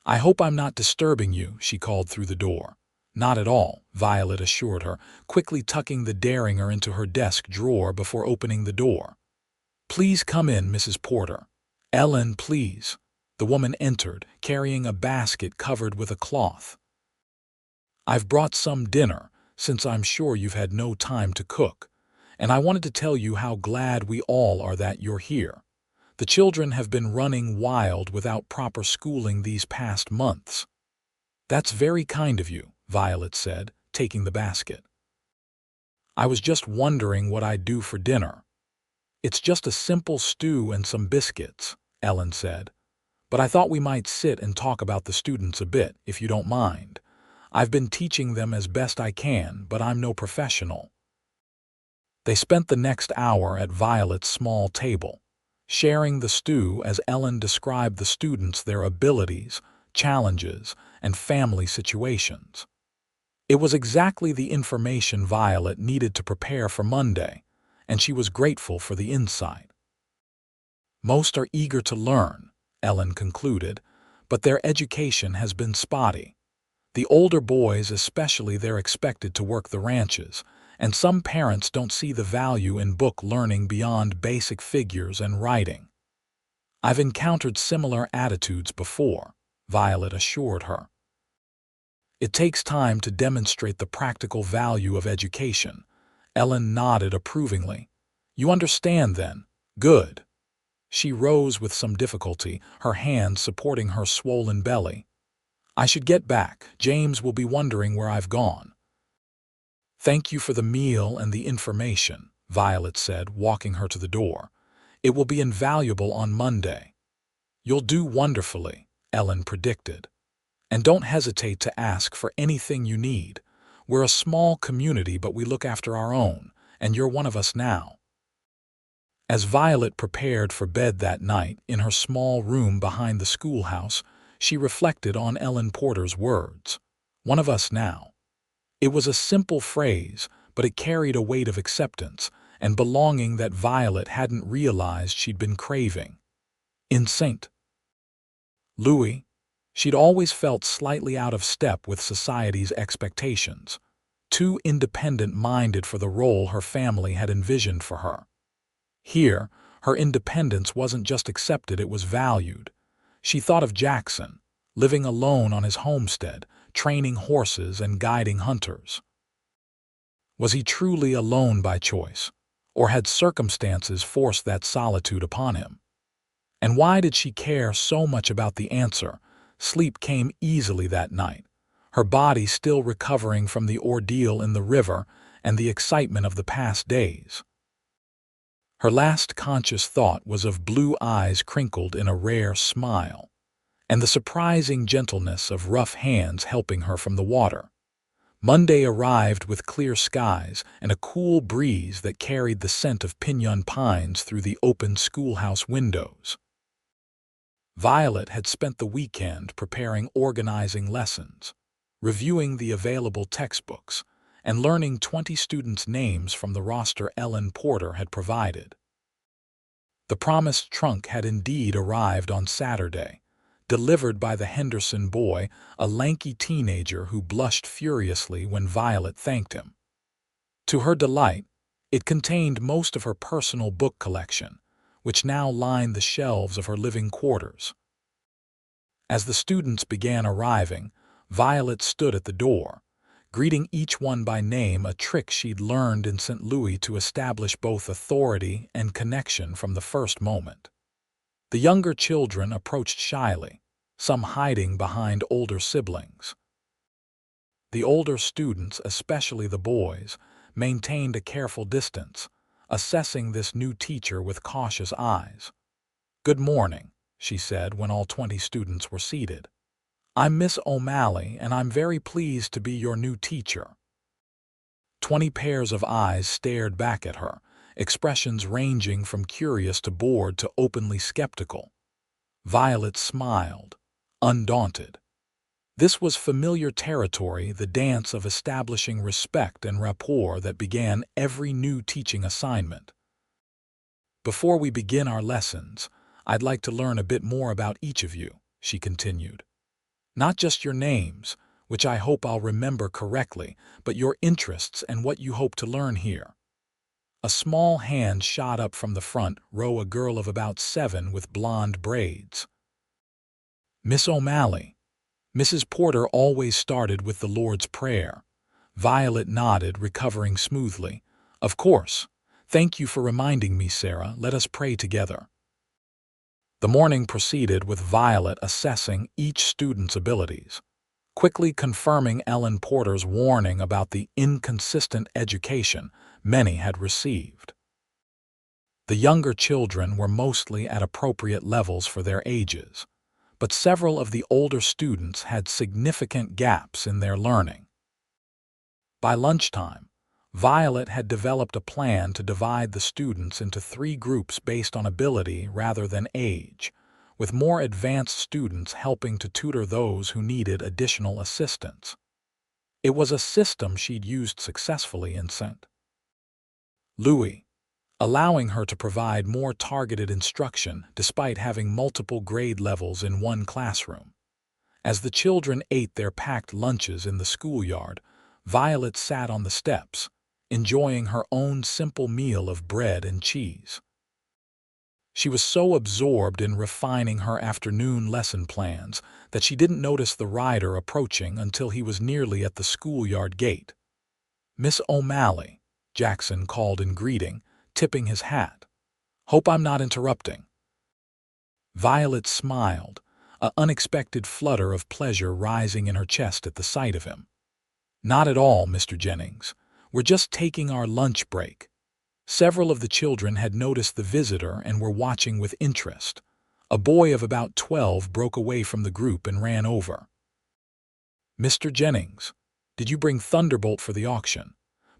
I hope I'm not disturbing you," she called through the door. "Not at all," Violet assured her, quickly tucking the derringer into her desk drawer before opening the door. "Please come in, Mrs. Porter." "Ellen, please." The woman entered, carrying a basket covered with a cloth. "I've brought some dinner, since I'm sure you've had no time to cook, and I wanted to tell you how glad we all are that you're here. The children have been running wild without proper schooling these past months." "That's very kind of you," Violet said, taking the basket. "I was just wondering what I'd do for dinner." "It's just a simple stew and some biscuits," Ellen said. "But I thought we might sit and talk about the students a bit, if you don't mind. I've been teaching them as best I can, but I'm no professional." They spent the next hour at Violet's small table, sharing the stew as Ellen described the students their abilities, challenges, and family situations. It was exactly the information Violet needed to prepare for Monday, and she was grateful for the insight. "Most are eager to learn," Ellen concluded, "but their education has been spotty. The older boys especially, they're expected to work the ranches, and some parents don't see the value in book learning beyond basic figures and writing." "I've encountered similar attitudes before," Violet assured her. "It takes time to demonstrate the practical value of education." Ellen nodded approvingly. "You understand then? Good." She rose with some difficulty, her hand supporting her swollen belly. "I should get back. James will be wondering where I've gone." "Thank you for the meal and the information," Violet said, walking her to the door. "It will be invaluable on Monday." "You'll do wonderfully," Ellen predicted. "And don't hesitate to ask for anything you need. We're a small community, but we look after our own, and you're one of us now." As Violet prepared for bed that night in her small room behind the schoolhouse, she reflected on Ellen Porter's words. "One of us now." It was a simple phrase, but it carried a weight of acceptance and belonging that Violet hadn't realized she'd been craving. In St. Louis, she'd always felt slightly out of step with society's expectations, too independent-minded for the role her family had envisioned for her. Here, her independence wasn't just accepted, it was valued. She thought of Jackson, living alone on his homestead, training horses and guiding hunters. Was he truly alone by choice, or had circumstances forced that solitude upon him? And why did she care so much about the answer? Sleep came easily that night, her body still recovering from the ordeal in the river and the excitement of the past days. Her last conscious thought was of blue eyes crinkled in a rare smile, and the surprising gentleness of rough hands helping her from the water. Monday arrived with clear skies and a cool breeze that carried the scent of pinyon pines through the open schoolhouse windows. Violet had spent the weekend preparing organizing lessons, reviewing the available textbooks, and learning 20 students' names from the roster Ellen Porter had provided. The promised trunk had indeed arrived on Saturday, delivered by the Henderson boy, a lanky teenager who blushed furiously when Violet thanked him. To her delight, it contained most of her personal book collection, which now lined the shelves of her living quarters. As the students began arriving, Violet stood at the door, greeting each one by name, a trick she'd learned in St. Louis to establish both authority and connection from the first moment. The younger children approached shyly, some hiding behind older siblings. The older students, especially the boys, maintained a careful distance, assessing this new teacher with cautious eyes. "Good morning," she said when all 20 students were seated. "I'm Miss O'Malley, and I'm very pleased to be your new teacher." 20 pairs of eyes stared back at her, expressions ranging from curious to bored to openly skeptical. Violet smiled, undaunted. This was familiar territory, the dance of establishing respect and rapport that began every new teaching assignment. "Before we begin our lessons, I'd like to learn a bit more about each of you," she continued. "Not just your names, which I hope I'll remember correctly, but your interests and what you hope to learn here." A small hand shot up from the front row, a girl of about 7 with blonde braids. "Miss O'Malley." Mrs. Porter always started with the Lord's Prayer. Violet nodded, recovering smoothly. "Of course. Thank you for reminding me, Sarah. Let us pray together." The morning proceeded with Violet assessing each student's abilities, quickly confirming Ellen Porter's warning about the inconsistent education many had received. The younger children were mostly at appropriate levels for their ages, but several of the older students had significant gaps in their learning. By lunchtime, Violet had developed a plan to divide the students into 3 groups based on ability rather than age, with more advanced students helping to tutor those who needed additional assistance. It was a system she'd used successfully in St. Louis, allowing her to provide more targeted instruction despite having multiple grade levels in one classroom. As the children ate their packed lunches in the schoolyard, Violet sat on the steps, enjoying her own simple meal of bread and cheese. She was so absorbed in refining her afternoon lesson plans that she didn't notice the rider approaching until he was nearly at the schoolyard gate. "Miss O'Malley," Jackson called in greeting, tipping his hat. "Hope I'm not interrupting." Violet smiled, an unexpected flutter of pleasure rising in her chest at the sight of him. "Not at all, Mr. Jennings. We're just taking our lunch break." Several of the children had noticed the visitor and were watching with interest. A boy of about 12 broke away from the group and ran over. "Mr. Jennings, did you bring Thunderbolt for the auction?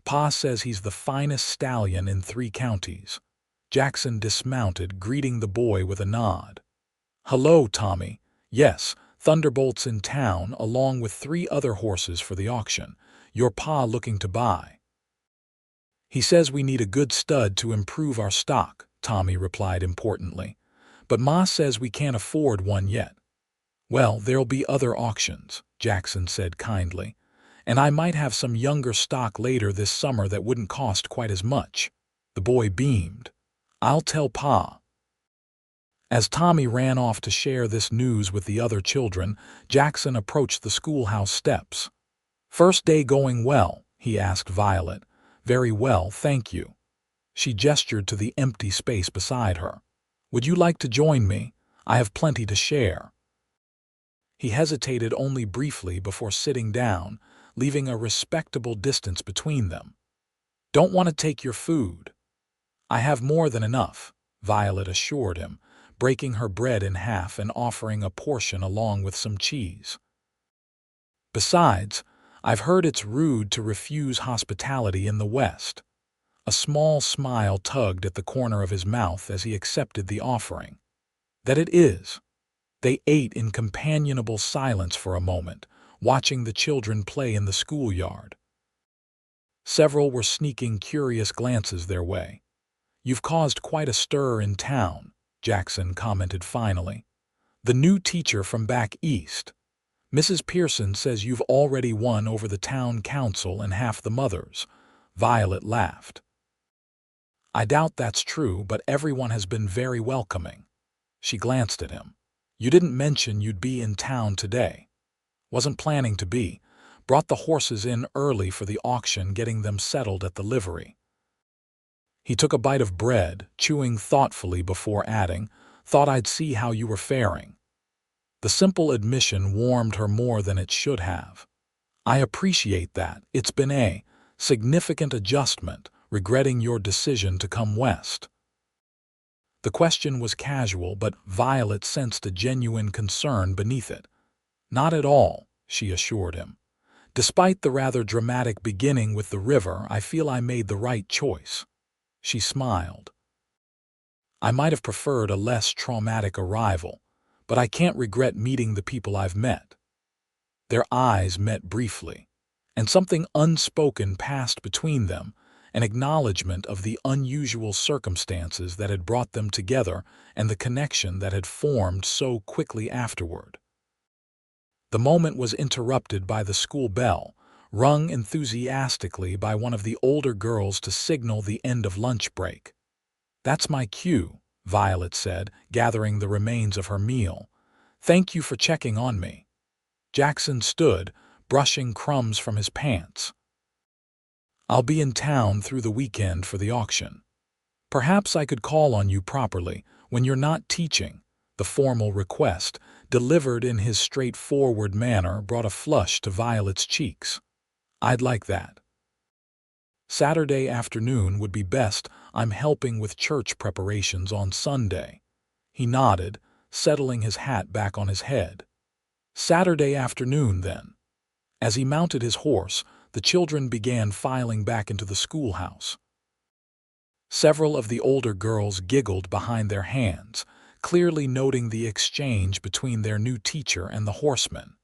Pa says he's the finest stallion in 3 counties. Jackson dismounted, greeting the boy with a nod. "Hello, Tommy. Yes, Thunderbolt's in town, along with 3 other horses for the auction. Your pa looking to buy." "He says we need a good stud to improve our stock," Tommy replied importantly. "But Ma says we can't afford one yet." "Well, there'll be other auctions," Jackson said kindly. "And I might have some younger stock later this summer that wouldn't cost quite as much." The boy beamed. "I'll tell Pa." As Tommy ran off to share this news with the other children, Jackson approached the schoolhouse steps. "First day going well?" he asked Violet. "Very well, thank you." She gestured to the empty space beside her. "Would you like to join me? I have plenty to share." He hesitated only briefly before sitting down, leaving a respectable distance between them. "Don't want to take your food." "I have more than enough," Violet assured him, breaking her bread in half and offering a portion along with some cheese. "Besides, I've heard it's rude to refuse hospitality in the West." A small smile tugged at the corner of his mouth as he accepted the offering. "That it is." They ate in companionable silence for a moment, watching the children play in the schoolyard. Several were sneaking curious glances their way. "You've caused quite a stir in town," Jackson commented finally. "The new teacher from back east. Mrs. Pearson says you've already won over the town council and half the mothers." Violet laughed. "I doubt that's true, but everyone has been very welcoming." She glanced at him. "You didn't mention you'd be in town today." "Wasn't planning to be, brought the horses in early for the auction, getting them settled at the livery. He took a bite of bread, chewing thoughtfully before adding, "Thought I'd see how you were faring." The simple admission warmed her more than it should have. "I appreciate that. It's been a significant adjustment, regretting your decision to come west." The question was casual, but Violet sensed a genuine concern beneath it. "Not at all," she assured him. "Despite the rather dramatic beginning with the river, I feel I made the right choice." She smiled. "I might have preferred a less traumatic arrival, but I can't regret meeting the people I've met." Their eyes met briefly, and something unspoken passed between them, an acknowledgement of the unusual circumstances that had brought them together and the connection that had formed so quickly afterward. The moment was interrupted by the school bell, rung enthusiastically by one of the older girls to signal the end of lunch break. "That's my cue," Violet said, gathering the remains of her meal. "Thank you for checking on me." Jackson stood, brushing crumbs from his pants. "I'll be in town through the weekend for the auction. Perhaps I could call on you properly when you're not teaching." The formal request, delivered in his straightforward manner, brought a flush to Violet's cheeks. "I'd like that." "Saturday afternoon would be best. I'm helping with church preparations on Sunday." He nodded, settling his hat back on his head. "Saturday afternoon, then." As he mounted his horse, the children began filing back into the schoolhouse. Several of the older girls giggled behind their hands, clearly noting the exchange between their new teacher and the horseman.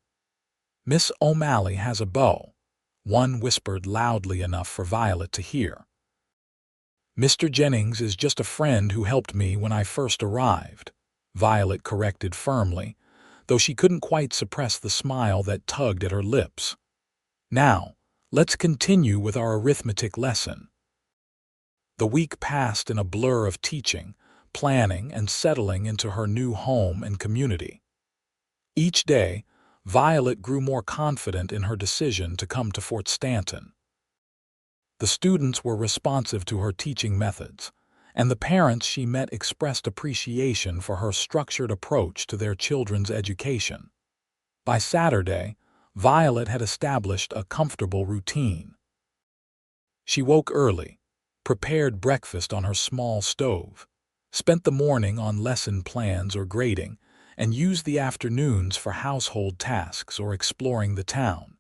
"Miss O'Malley has a beau," one whispered loudly enough for Violet to hear. "Mr. Jennings is just a friend who helped me when I first arrived," Violet corrected firmly, though she couldn't quite suppress the smile that tugged at her lips. "Now, let's continue with our arithmetic lesson." The week passed in a blur of teaching, planning, and settling into her new home and community. Each day, Violet grew more confident in her decision to come to Fort Stanton. The students were responsive to her teaching methods, and the parents she met expressed appreciation for her structured approach to their children's education. By Saturday, Violet had established a comfortable routine. She woke early, prepared breakfast on her small stove, spent the morning on lesson plans or grading, and used the afternoons for household tasks or exploring the town.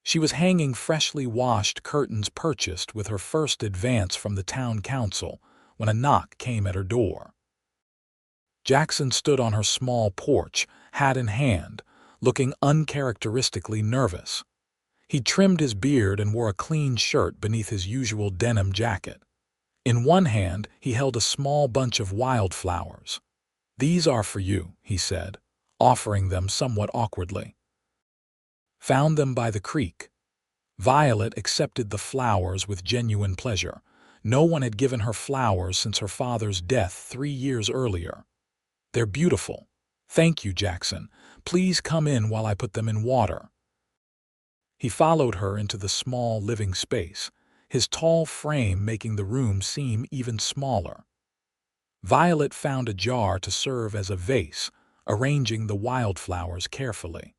She was hanging freshly washed curtains purchased with her first advance from the town council when a knock came at her door. Jackson stood on her small porch, hat in hand, looking uncharacteristically nervous. He trimmed his beard and wore a clean shirt beneath his usual denim jacket. In one hand, he held a small bunch of wildflowers. "These are for you," he said, offering them somewhat awkwardly. "Found them by the creek." Violet accepted the flowers with genuine pleasure. No one had given her flowers since her father's death 3 years earlier. "They're beautiful." "Thank you, Jackson. Please come in while I put them in water." He followed her into the small living space, his tall frame making the room seem even smaller. Violet found a jar to serve as a vase, arranging the wildflowers carefully.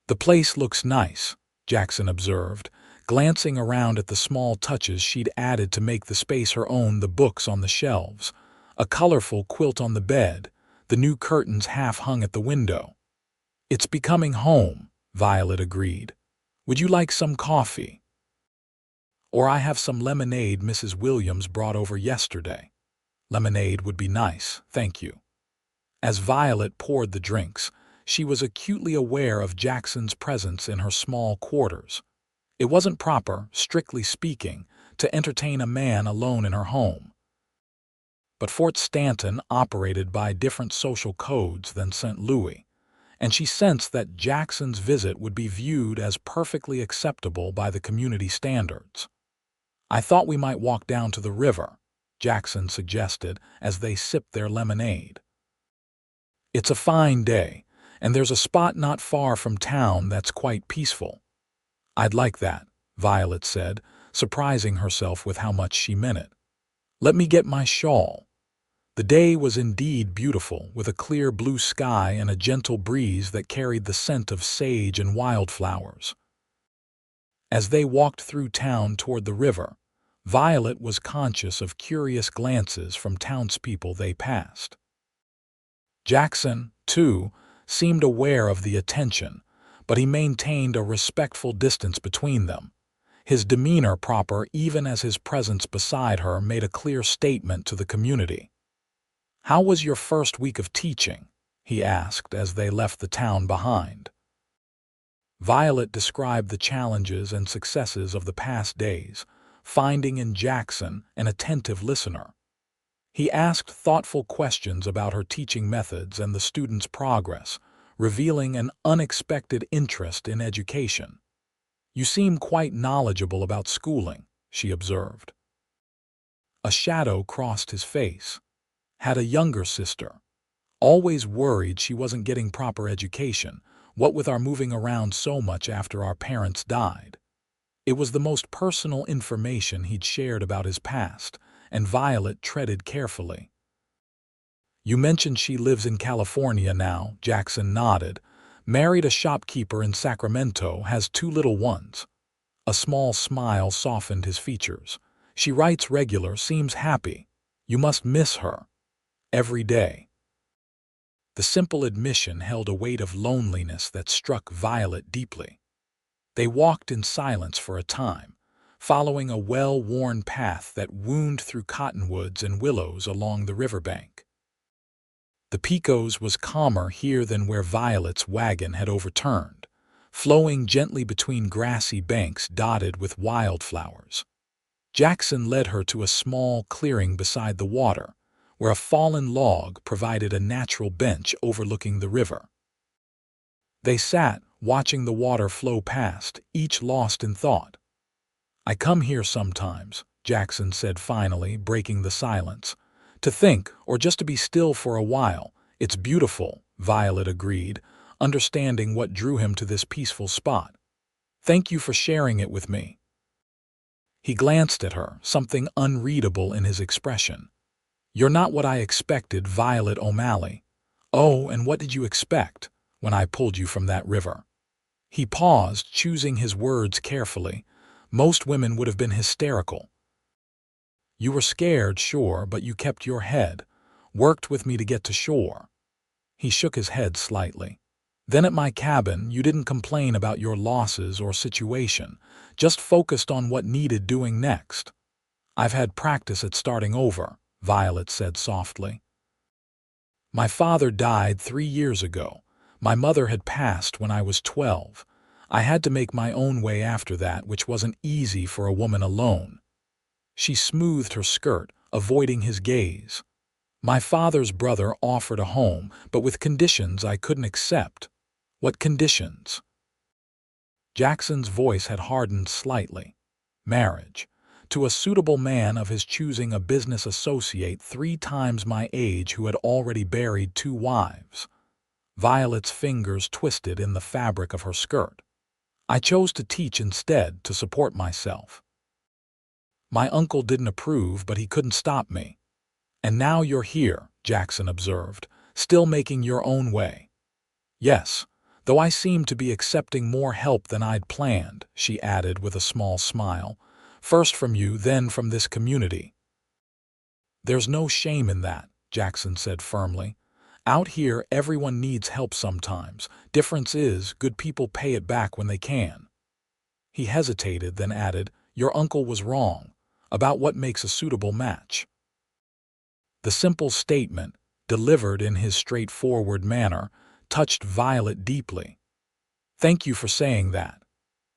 "The place looks nice," Jackson observed, glancing around at the small touches she'd added to make the space her own, the books on the shelves, a colorful quilt on the bed, the new curtains half hung at the window. "It's becoming home," Violet agreed. "Would you like some coffee?" "Or I have some lemonade Mrs. Williams brought over yesterday." "Lemonade would be nice, thank you." As Violet poured the drinks, she was acutely aware of Jackson's presence in her small quarters. It wasn't proper, strictly speaking, to entertain a man alone in her home. But Fort Stanton operated by different social codes than St. Louis, and she sensed that Jackson's visit would be viewed as perfectly acceptable by the community standards. "I thought we might walk down to the river," Jackson suggested as they sipped their lemonade. "It's a fine day, and there's a spot not far from town that's quite peaceful." "I'd like that," Violet said, surprising herself with how much she meant it. "Let me get my shawl." The day was indeed beautiful, with a clear blue sky and a gentle breeze that carried the scent of sage and wildflowers. As they walked through town toward the river, Violet was conscious of curious glances from townspeople they passed. Jackson, too, seemed aware of the attention, but he maintained a respectful distance between them. His demeanor proper, even as his presence beside her made a clear statement to the community. "How was your first week of teaching?" he asked as they left the town behind. Violet described the challenges and successes of the past days, finding in Jackson an attentive listener. He asked thoughtful questions about her teaching methods and the students' progress, revealing an unexpected interest in education. "You seem quite knowledgeable about schooling," she observed. A shadow crossed his face. "Had a younger sister. Always worried she wasn't getting proper education, what with our moving around so much after our parents died." It was the most personal information he'd shared about his past, and Violet treaded carefully. "You mentioned she lives in California now," Jackson nodded. "Married a shopkeeper in Sacramento, has 2 little ones." A small smile softened his features. "She writes regular, seems happy. You must miss her." "Every day." The simple admission held a weight of loneliness that struck Violet deeply. They walked in silence for a time, following a well-worn path that wound through cottonwoods and willows along the riverbank. The Pecos was calmer here than where Violet's wagon had overturned, flowing gently between grassy banks dotted with wildflowers. Jackson led her to a small clearing beside the water, where a fallen log provided a natural bench overlooking the river. They sat, watching the water flow past, each lost in thought. "I come here sometimes," Jackson said finally, breaking the silence. "To think, or just to be still for a while. It's beautiful," Violet agreed, understanding what drew him to this peaceful spot. "Thank you for sharing it with me." He glanced at her, something unreadable in his expression. "You're not what I expected, Violet O'Malley." "Oh, and what did you expect when I pulled you from that river?" He paused, choosing his words carefully. "Most women would have been hysterical." "You were scared, sure, but you kept your head. Worked with me to get to shore." He shook his head slightly. "Then at my cabin, you didn't complain about your losses or situation, just focused on what needed doing next." "I've had practice at starting over," Violet said softly. "My father died 3 years ago. My mother had passed when I was 12. I had to make my own way after that, which wasn't easy for a woman alone." She smoothed her skirt, avoiding his gaze. "My father's brother offered a home, but with conditions I couldn't accept." "What conditions?" Jackson's voice had hardened slightly. "Marriage. To a suitable man of his choosing, a business associate 3 times my age who had already buried 2 wives. Violet's fingers twisted in the fabric of her skirt. "I chose to teach instead, to support myself. My uncle didn't approve, but he couldn't stop me." "And now you're here," Jackson observed, "still making your own way." "Yes, though I seem to be accepting more help than I'd planned," she added with a small smile. "First from you, then from this community." "There's no shame in that," Jackson said firmly. "Out here, everyone needs help sometimes. Difference is, good people pay it back when they can." He hesitated, then added, "Your uncle was wrong about what makes a suitable match." The simple statement, delivered in his straightforward manner, touched Violet deeply. "Thank you for saying that."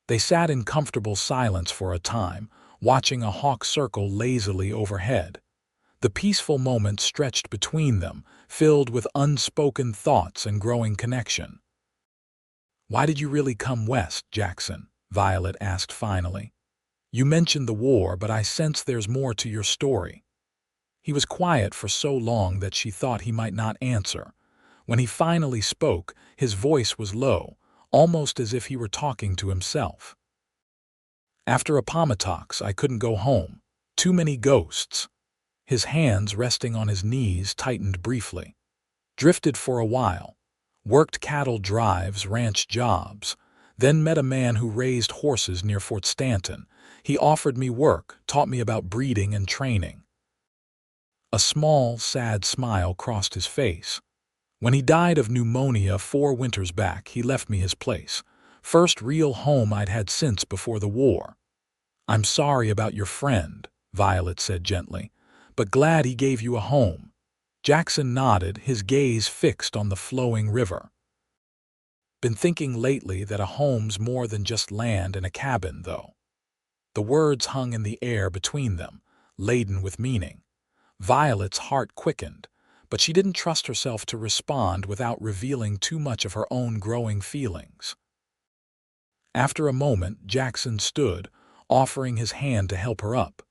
They sat in comfortable silence for a time, watching a hawk circle lazily overhead. The peaceful moment stretched between them, filled with unspoken thoughts and growing connection. "Why did you really come west, Jackson?" Violet asked finally. "You mentioned the war, but I sense there's more to your story." He was quiet for so long that she thought he might not answer. When he finally spoke, his voice was low, almost as if he were talking to himself. After Appomattox, I couldn't go home. Too many ghosts. His hands resting on his knees tightened briefly. Drifted for a while. Worked cattle drives, ranch jobs. Then met a man who raised horses near Fort Stanton. He offered me work, taught me about breeding and training. A small, sad smile crossed his face. When he died of pneumonia 4 winters back, he left me his place. First real home I'd had since before the war. "I'm sorry about your friend," Violet said gently, "but glad he gave you a home." Jackson nodded, his gaze fixed on the flowing river. "Been thinking lately that a home's more than just land and a cabin, though." The words hung in the air between them, laden with meaning. Violet's heart quickened, but she didn't trust herself to respond without revealing too much of her own growing feelings. After a moment, Jackson stood, offering his hand to help her up.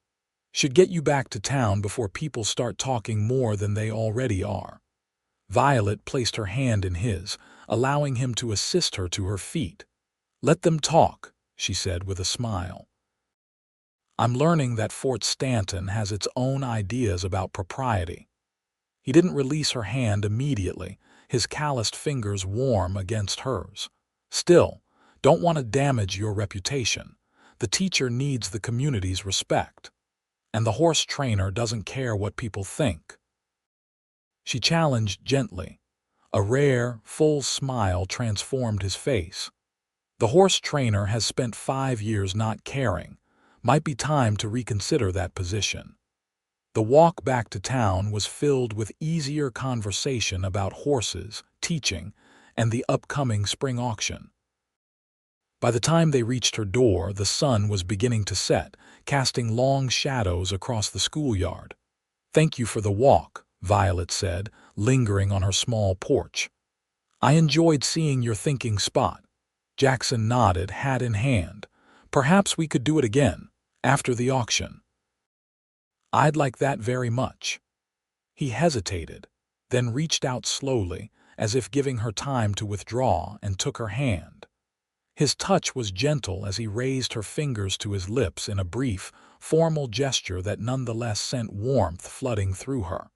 "Should get you back to town before people start talking more than they already are." Violet placed her hand in his, allowing him to assist her to her feet. "Let them talk," she said with a smile. "I'm learning that Fort Stanton has its own ideas about propriety." He didn't release her hand immediately, his calloused fingers warm against hers. "Still, don't want to damage your reputation. The teacher needs the community's respect. And the horse trainer doesn't care what people think." She challenged gently. A rare, full smile transformed his face. "The horse trainer has spent 5 years not caring. Might be time to reconsider that position." The walk back to town was filled with easier conversation about horses, teaching, and the upcoming spring auction. By the time they reached her door, the sun was beginning to set, casting long shadows across the schoolyard. "Thank you for the walk," Violet said, lingering on her small porch. "I enjoyed seeing your thinking spot." Jackson nodded, hat in hand. "Perhaps we could do it again, after the auction." "I'd like that very much." He hesitated, then reached out slowly, as if giving her time to withdraw, and took her hand. His touch was gentle as he raised her fingers to his lips in a brief, formal gesture that nonetheless sent warmth flooding through her.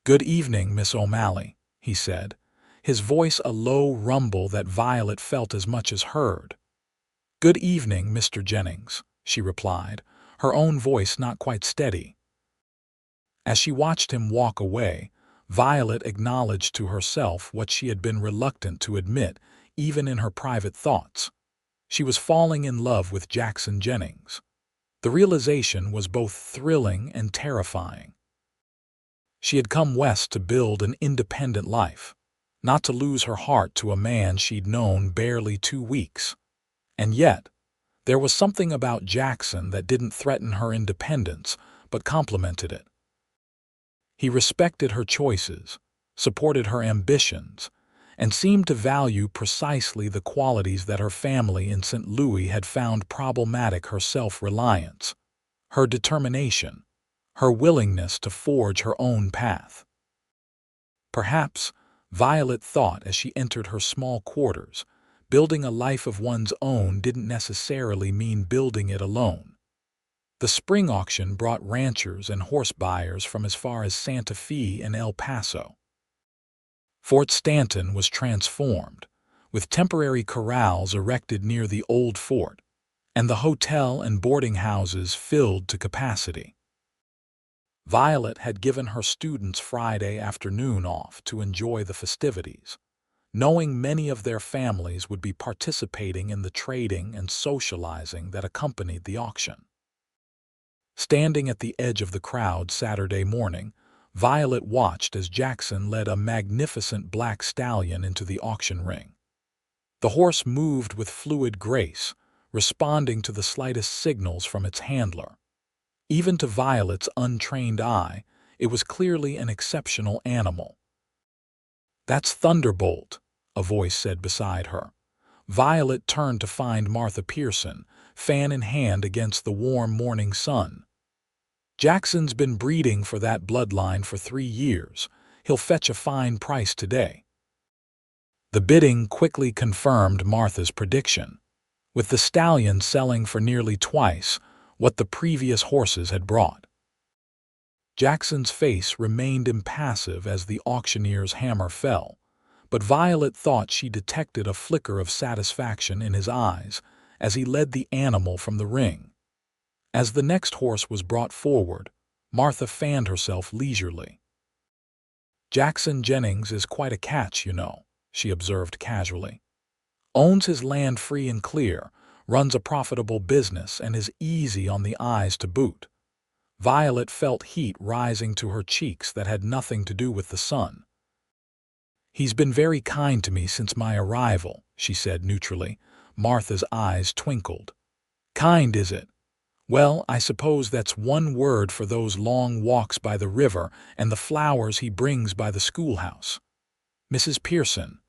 "Good evening, Miss O'Malley," he said, his voice a low rumble that Violet felt as much as heard. "Good evening, Mr. Jennings," she replied, her own voice not quite steady. As she watched him walk away, Violet acknowledged to herself what she had been reluctant to admit, even in her private thoughts. She was falling in love with Jackson Jennings. The realization was both thrilling and terrifying. She had come west to build an independent life, not to lose her heart to a man she'd known barely 2 weeks. And yet, there was something about Jackson that didn't threaten her independence, but complemented it. He respected her choices, supported her ambitions, and seemed to value precisely the qualities that her family in St. Louis had found problematic: her self-reliance, her determination, her willingness to forge her own path. Perhaps, Violet thought as she entered her small quarters, building a life of one's own didn't necessarily mean building it alone. The spring auction brought ranchers and horse buyers from as far as Santa Fe and El Paso. Fort Stanton was transformed, with temporary corrals erected near the old fort, and the hotel and boarding houses filled to capacity. Violet had given her students Friday afternoon off to enjoy the festivities, knowing many of their families would be participating in the trading and socializing that accompanied the auction. Standing at the edge of the crowd Saturday morning, Violet watched as Jackson led a magnificent black stallion into the auction ring. The horse moved with fluid grace, responding to the slightest signals from its handler. Even to Violet's untrained eye, it was clearly an exceptional animal. "That's Thunderbolt," a voice said beside her. Violet turned to find Martha Pearson, fan in hand against the warm morning sun. "Jackson's been breeding for that bloodline for 3 years. He'll fetch a fine price today." The bidding quickly confirmed Martha's prediction, with the stallion selling for nearly twice what the previous horses had brought. Jackson's face remained impassive as the auctioneer's hammer fell, but Violet thought she detected a flicker of satisfaction in his eyes as he led the animal from the ring. As the next horse was brought forward, Martha fanned herself leisurely. "Jackson Jennings is quite a catch, you know," she observed casually. "Owns his land free and clear, runs a profitable business, and is easy on the eyes to boot." Violet felt heat rising to her cheeks that had nothing to do with the sun. "He's been very kind to me since my arrival," she said neutrally. Martha's eyes twinkled. "Kind, is it? Well, I suppose that's one word for those long walks by the river and the flowers he brings by the schoolhouse. Mrs. Pearson,"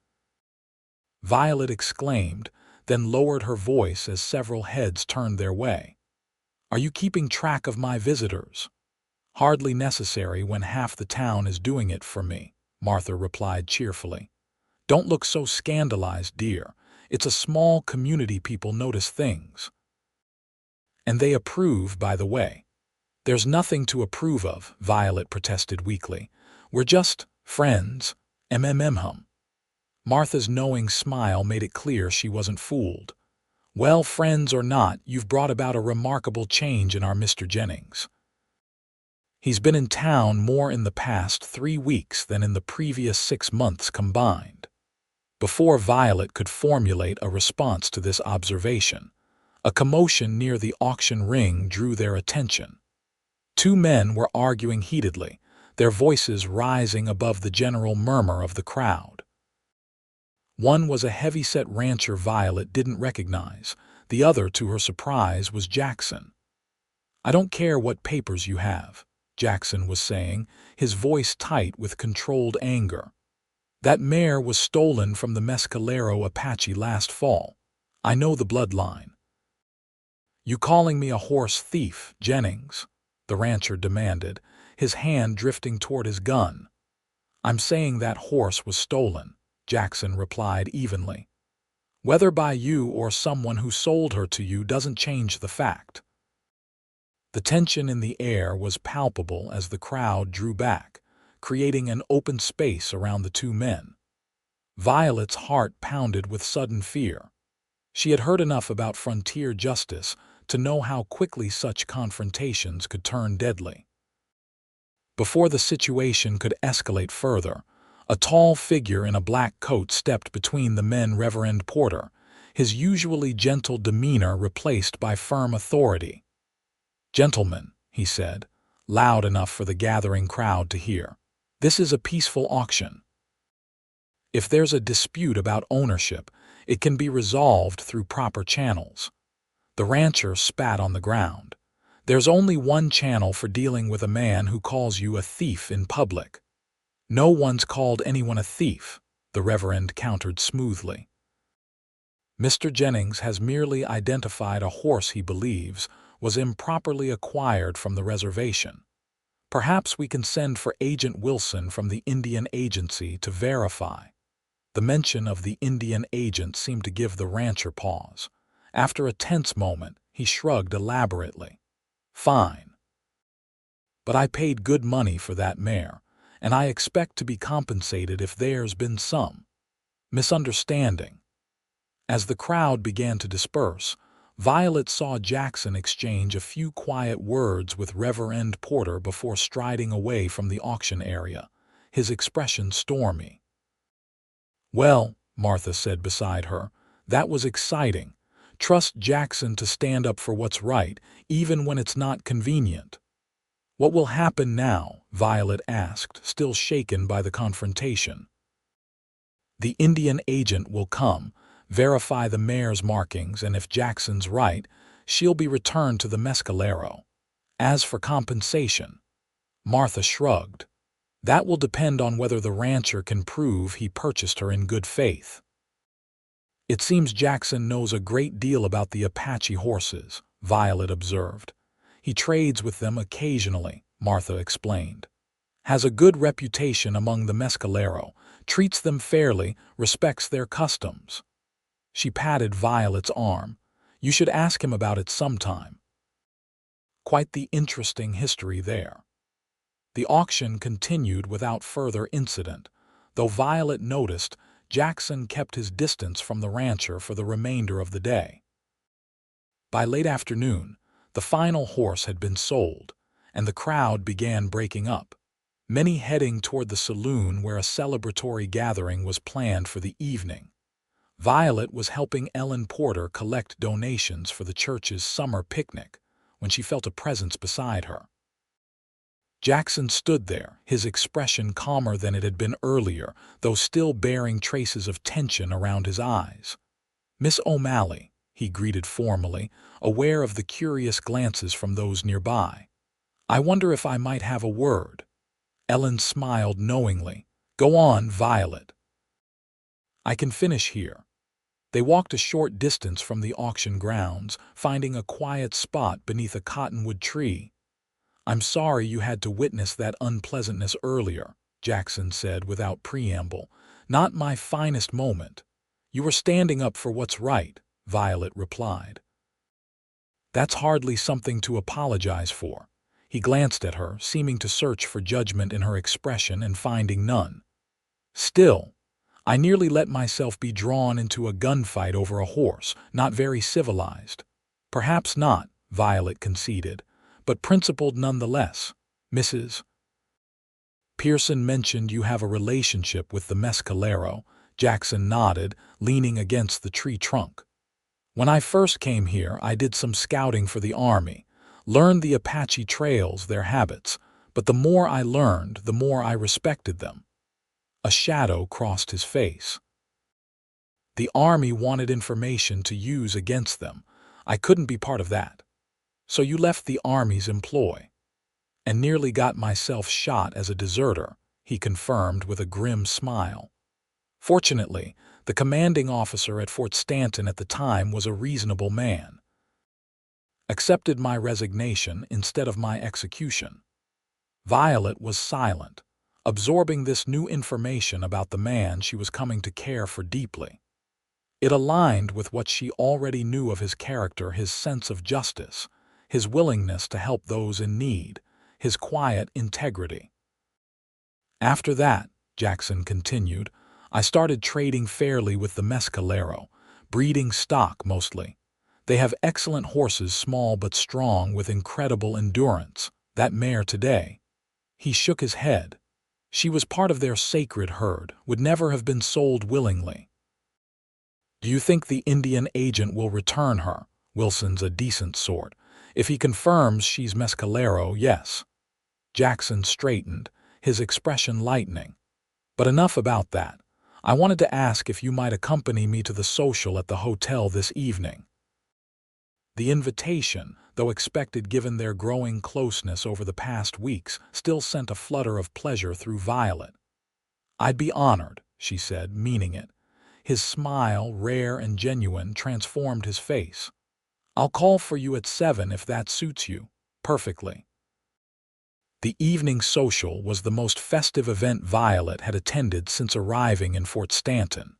Violet exclaimed, then lowered her voice as several heads turned their way. "Are you keeping track of my visitors?" "Hardly necessary when half the town is doing it for me," Martha replied cheerfully. "Don't look so scandalized, dear. It's a small community, people notice things. And they approve, by the way." "There's nothing to approve of," Violet protested weakly. "We're just friends, hum." Martha's knowing smile made it clear she wasn't fooled. "Well, friends or not, you've brought about a remarkable change in our Mr. Jennings. He's been in town more in the past 3 weeks than in the previous 6 months combined." Before Violet could formulate a response to this observation, a commotion near the auction ring drew their attention. 2 men were arguing heatedly, their voices rising above the general murmur of the crowd. One was a heavy-set rancher Violet didn't recognize. The other, to her surprise, was Jackson. "I don't care what papers you have," Jackson was saying, his voice tight with controlled anger. "That mare was stolen from the Mescalero Apache last fall. I know the bloodline." "You calling me a horse thief, Jennings?" the rancher demanded, his hand drifting toward his gun. "I'm saying that horse was stolen," Jackson replied evenly. "Whether by you or someone who sold her to you doesn't change the fact." The tension in the air was palpable as the crowd drew back, creating an open space around the 2 men. Violet's heart pounded with sudden fear. She had heard enough about frontier justice to know how quickly such confrontations could turn deadly. Before the situation could escalate further, a tall figure in a black coat stepped between the men. Reverend Porter, his usually gentle demeanor replaced by firm authority. "Gentlemen," he said, loud enough for the gathering crowd to hear, "this is a peaceful auction. If there's a dispute about ownership, it can be resolved through proper channels." The rancher spat on the ground. "There's only one channel for dealing with a man who calls you a thief in public." "No one's called anyone a thief," the Reverend countered smoothly. "Mr. Jennings has merely identified a horse he believes was improperly acquired from the reservation. Perhaps we can send for Agent Wilson from the Indian Agency to verify." The mention of the Indian agent seemed to give the rancher pause. After a tense moment, he shrugged elaborately. "Fine. But I paid good money for that mare, and I expect to be compensated if there's been some misunderstanding." As the crowd began to disperse, Violet saw Jackson exchange a few quiet words with Reverend Porter before striding away from the auction area, his expression stormy. "Well," Martha said beside her, "that was exciting. Trust Jackson to stand up for what's right, even when it's not convenient." "What will happen now?" Violet asked, still shaken by the confrontation. "The Indian agent will come, verify the mare's markings, and if Jackson's right, she'll be returned to the Mescalero. As for compensation," Martha shrugged, "that will depend on whether the rancher can prove he purchased her in good faith." "It seems Jackson knows a great deal about the Apache horses," Violet observed. "He trades with them occasionally," Martha explained. Has a good reputation among the mescalero, treats them fairly, respects their customs. She patted Violet's arm. You should ask him about it sometime. Quite the interesting history there. The auction continued without further incident, though Violet noticed Jackson kept his distance from the rancher for the remainder of the day. By late afternoon, the final horse had been sold, and the crowd began breaking up, many heading toward the saloon where a celebratory gathering was planned for the evening. Violet was helping Ellen Porter collect donations for the church's summer picnic when she felt a presence beside her. Jackson stood there, his expression calmer than it had been earlier, though still bearing traces of tension around his eyes. "Miss O'Malley," he greeted formally, aware of the curious glances from those nearby. "I wonder if I might have a word." Ellen smiled knowingly. "Go on, Violet." "I can finish here." They walked a short distance from the auction grounds, finding a quiet spot beneath a cottonwood tree. "I'm sorry you had to witness that unpleasantness earlier," Jackson said without preamble. "Not my finest moment." "You were standing up for what's right," Violet replied. "That's hardly something to apologize for." He glanced at her, seeming to search for judgment in her expression and finding none. "Still, I nearly let myself be drawn into a gunfight over a horse, not very civilized." "Perhaps not," Violet conceded, "but principled nonetheless. Mrs. Pearson mentioned you have a relationship with the mescalero." Jackson nodded, leaning against the tree trunk. "When I first came here, I did some scouting for the Army, learned the Apache trails, their habits, but the more I learned, the more I respected them." A shadow crossed his face. "The Army wanted information to use against them. I couldn't be part of that. So you left the Army's employ." "And nearly got myself shot as a deserter," he confirmed with a grim smile. "Fortunately, the commanding officer at Fort Stanton at the time was a reasonable man. Accepted my resignation instead of my execution." Violet was silent, absorbing this new information about the man she was coming to care for deeply. It aligned with what she already knew of his character, his sense of justice, his willingness to help those in need, his quiet integrity. "After that," Jackson continued, "I started trading fairly with the mescalero, breeding stock mostly. They have excellent horses, small but strong, with incredible endurance. That mare today." He shook his head. "She was part of their sacred herd, would never have been sold willingly." "Do you think the Indian agent will return her? Wilson's a decent sort. If he confirms she's mescalero, yes." Jackson straightened, his expression lightening. "But enough about that. I wanted to ask if you might accompany me to the social at the hotel this evening." The invitation, though expected given their growing closeness over the past weeks, still sent a flutter of pleasure through Violet. "I'd be honored," she said, meaning it. His smile, rare and genuine, transformed his face. "I'll call for you at 7 if that suits you." "Perfectly." The evening social was the most festive event Violet had attended since arriving in Fort Stanton.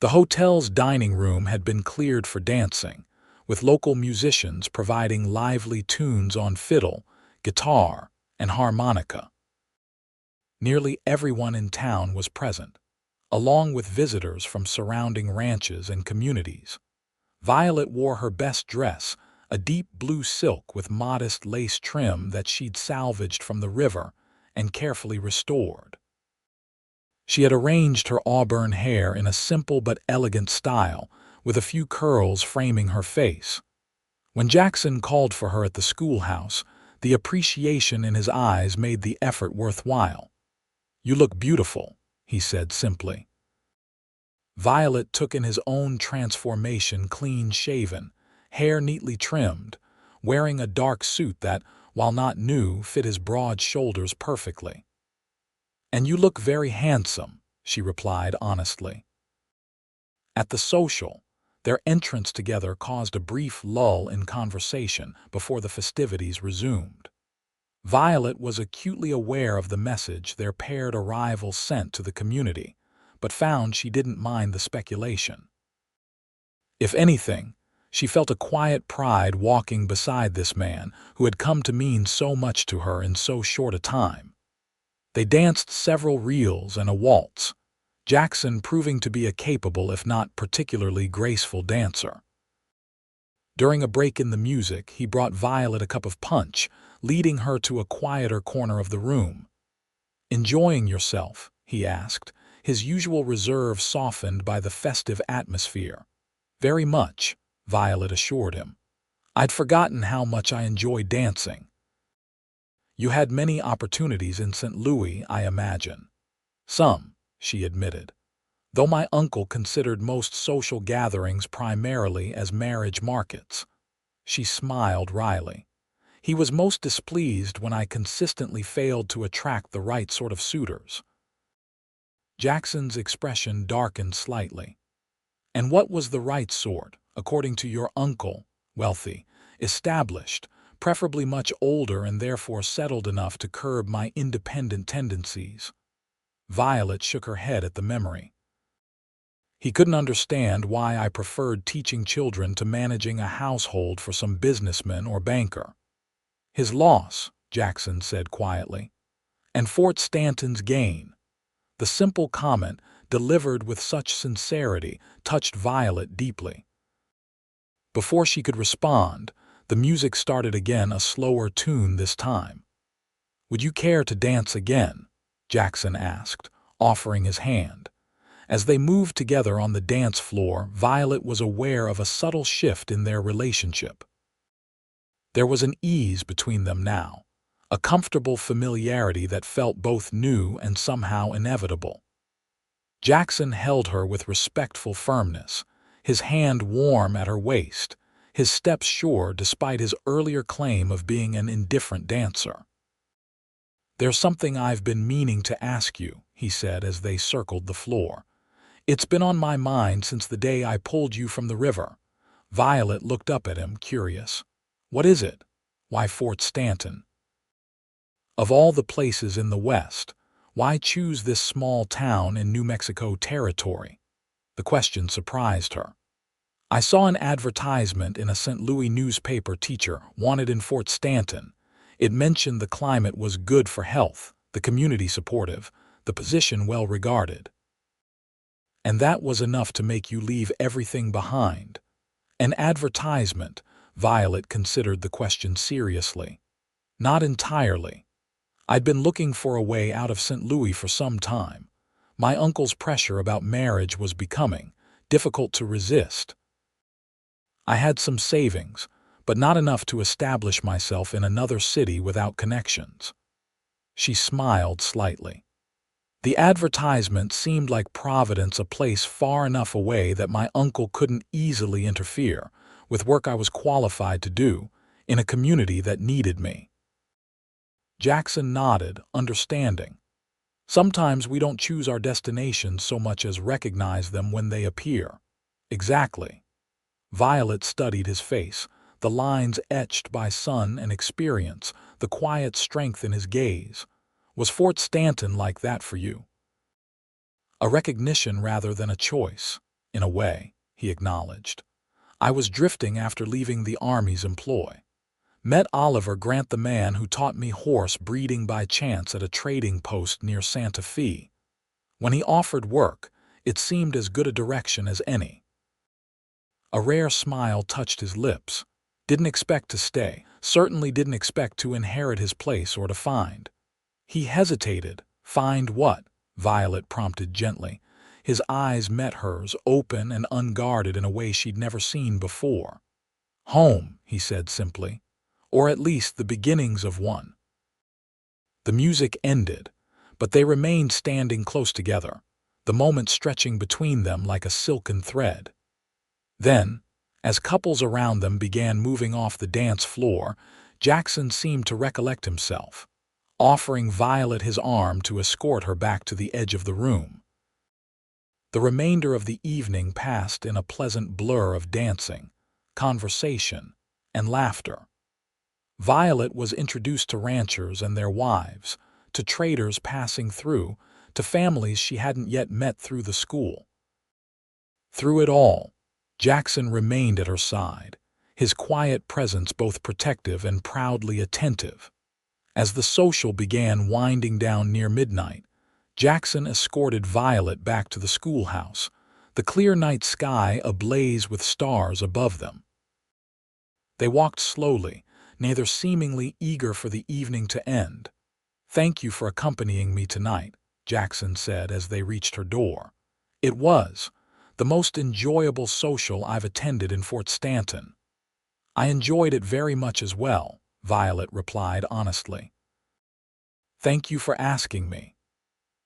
The hotel's dining room had been cleared for dancing, with local musicians providing lively tunes on fiddle, guitar, and harmonica. Nearly everyone in town was present, along with visitors from surrounding ranches and communities. Violet wore her best dress, a deep blue silk with modest lace trim that she'd salvaged from the river and carefully restored. She had arranged her auburn hair in a simple but elegant style, with a few curls framing her face. When Jackson called for her at the schoolhouse, the appreciation in his eyes made the effort worthwhile. "You look beautiful," he said simply. Violet took in his own transformation, clean-shaven, hair neatly trimmed, wearing a dark suit that, while not new, fit his broad shoulders perfectly. "And you look very handsome," she replied honestly. At the social, their entrance together caused a brief lull in conversation before the festivities resumed. Violet was acutely aware of the message their paired arrival sent to the community, but found she didn't mind the speculation. If anything, she felt a quiet pride walking beside this man who had come to mean so much to her in so short a time. They danced several reels and a waltz, Jackson proving to be a capable if not particularly graceful dancer. During a break in the music, he brought Violet a cup of punch, leading her to a quieter corner of the room. "Enjoying yourself?" he asked, his usual reserve softened by the festive atmosphere. "Very much," Violet assured him. "I'd forgotten how much I enjoy dancing." "You had many opportunities in St. Louis, I imagine." "Some," she admitted, though my uncle considered most social gatherings primarily as marriage markets. She smiled wryly. "He was most displeased when I consistently failed to attract the right sort of suitors." Jackson's expression darkened slightly. "And what was the right sort, according to your uncle? Wealthy, established, preferably much older and therefore settled enough to curb my independent tendencies." Violet shook her head at the memory. "He couldn't understand why I preferred teaching children to managing a household for some businessman or banker." "His loss," Jackson said quietly, "and Fort Stanton's gain." The simple comment, delivered with such sincerity, touched Violet deeply. Before she could respond, the music started again, a slower tune this time. "Would you care to dance again?" Jackson asked, offering his hand. As they moved together on the dance floor, Violet was aware of a subtle shift in their relationship. There was an ease between them now, a comfortable familiarity that felt both new and somehow inevitable. Jackson held her with respectful firmness, his hand warm at her waist, his steps sure despite his earlier claim of being an indifferent dancer. "There's something I've been meaning to ask you," he said as they circled the floor. "It's been on my mind since the day I pulled you from the river." Violet looked up at him, curious. "What is it? Why Fort Stanton? Of all the places in the West, why choose this small town in New Mexico territory?" The question surprised her. "I saw an advertisement in a St. Louis newspaper teacher wanted in Fort Stanton. It mentioned the climate was good for health, the community supportive, the position well regarded." "And that was enough to make you leave everything behind?" "An advertisement," Violet considered the question seriously. "Not entirely. I'd been looking for a way out of St. Louis for some time. My uncle's pressure about marriage was becoming difficult to resist. I had some savings, but not enough to establish myself in another city without connections." She smiled slightly. "The advertisement seemed like Providence, a place far enough away that my uncle couldn't easily interfere, with work I was qualified to do, in a community that needed me." Jackson nodded, understanding. "Sometimes we don't choose our destinations so much as recognize them when they appear." "Exactly." Violet studied his face, the lines etched by sun and experience, the quiet strength in his gaze. "Was Fort Stanton like that for you?" "A recognition rather than a choice, in a way," he acknowledged. "I was drifting after leaving the Army's employ. Met Oliver Grant, the man who taught me horse breeding by chance at a trading post near Santa Fe. When he offered work, it seemed as good a direction as any." A rare smile touched his lips. "Didn't expect to stay, certainly didn't expect to inherit his place or to find." He hesitated. "Find what?" Violet prompted gently. His eyes met hers, open and unguarded in a way she'd never seen before. "Home," he said simply. "Or at least the beginnings of one." The music ended, but they remained standing close together, the moment stretching between them like a silken thread. Then, as couples around them began moving off the dance floor, Jackson seemed to recollect himself, offering Violet his arm to escort her back to the edge of the room. The remainder of the evening passed in a pleasant blur of dancing, conversation, and laughter. Violet was introduced to ranchers and their wives, to traders passing through, to families she hadn't yet met through the school. Through it all, Jackson remained at her side, his quiet presence both protective and proudly attentive. As the social began winding down near midnight, Jackson escorted Violet back to the schoolhouse, the clear night sky ablaze with stars above them. They walked slowly, neither seemingly eager for the evening to end. "Thank you for accompanying me tonight," Jackson said as they reached her door. "It was the most enjoyable social I've attended in Fort Stanton." "I enjoyed it very much as well," Violet replied honestly. "Thank you for asking me."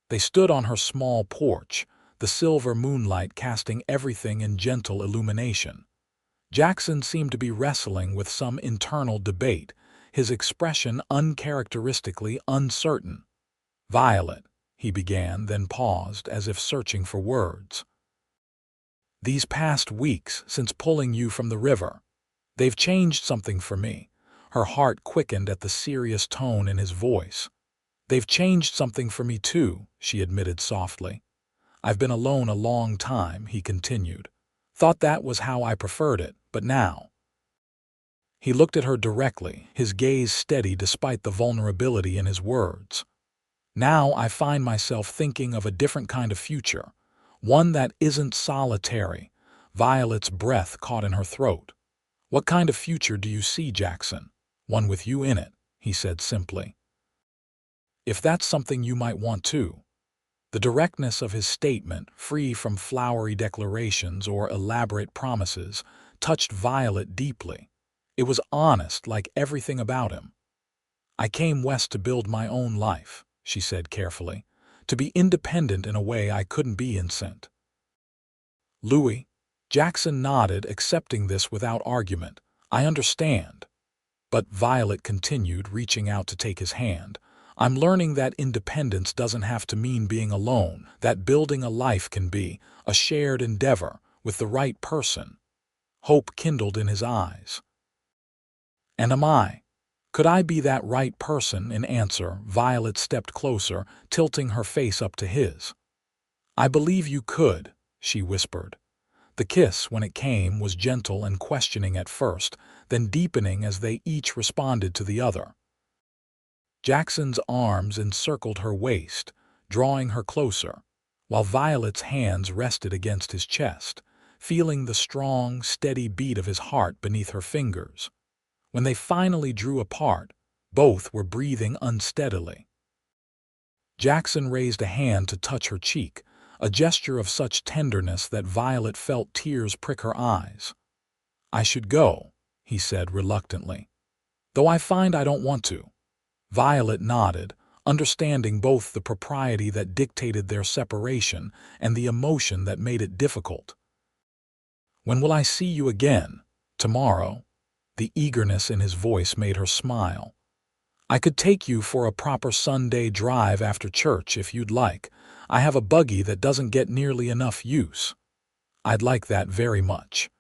They stood on her small porch, the silver moonlight casting everything in gentle illumination. Jackson seemed to be wrestling with some internal debate, his expression uncharacteristically uncertain. "Violet," he began, then paused as if searching for words. "These past weeks, since pulling you from the river, they've changed something for me." Her heart quickened at the serious tone in his voice. "They've changed something for me too," she admitted softly. "I've been alone a long time," he continued. "Thought that was how I preferred it, but now—" He looked at her directly, his gaze steady despite the vulnerability in his words. "Now I find myself thinking of a different kind of future, one that isn't solitary." Violet's breath caught in her throat. "What kind of future do you see, Jackson?" "One with you in it," he said simply. "If that's something you might want too." The directness of his statement, free from flowery declarations or elaborate promises, touched Violet deeply. It was honest, like everything about him. "I came west to build my own life," she said carefully, "to be independent in a way I couldn't be in St. Louis." Jackson nodded, accepting this without argument. "I understand." "But," Violet continued, reaching out to take his hand, "I'm learning that independence doesn't have to mean being alone, that building a life can be a shared endeavor with the right person." Hope kindled in his eyes. "And am I? Could I be that right person?" In answer, Violet stepped closer, tilting her face up to his. "I believe you could," she whispered. The kiss, when it came, was gentle and questioning at first, then deepening as they each responded to the other. Jackson's arms encircled her waist, drawing her closer, while Violet's hands rested against his chest, feeling the strong, steady beat of his heart beneath her fingers. When they finally drew apart, both were breathing unsteadily. Jackson raised a hand to touch her cheek, a gesture of such tenderness that Violet felt tears prick her eyes. "I should go," he said reluctantly, "though I find I don't want to." Violet nodded, understanding both the propriety that dictated their separation and the emotion that made it difficult. "When will I see you again?" "Tomorrow." The eagerness in his voice made her smile. "I could take you for a proper Sunday drive after church if you'd like. I have a buggy that doesn't get nearly enough use." "I'd like that very much."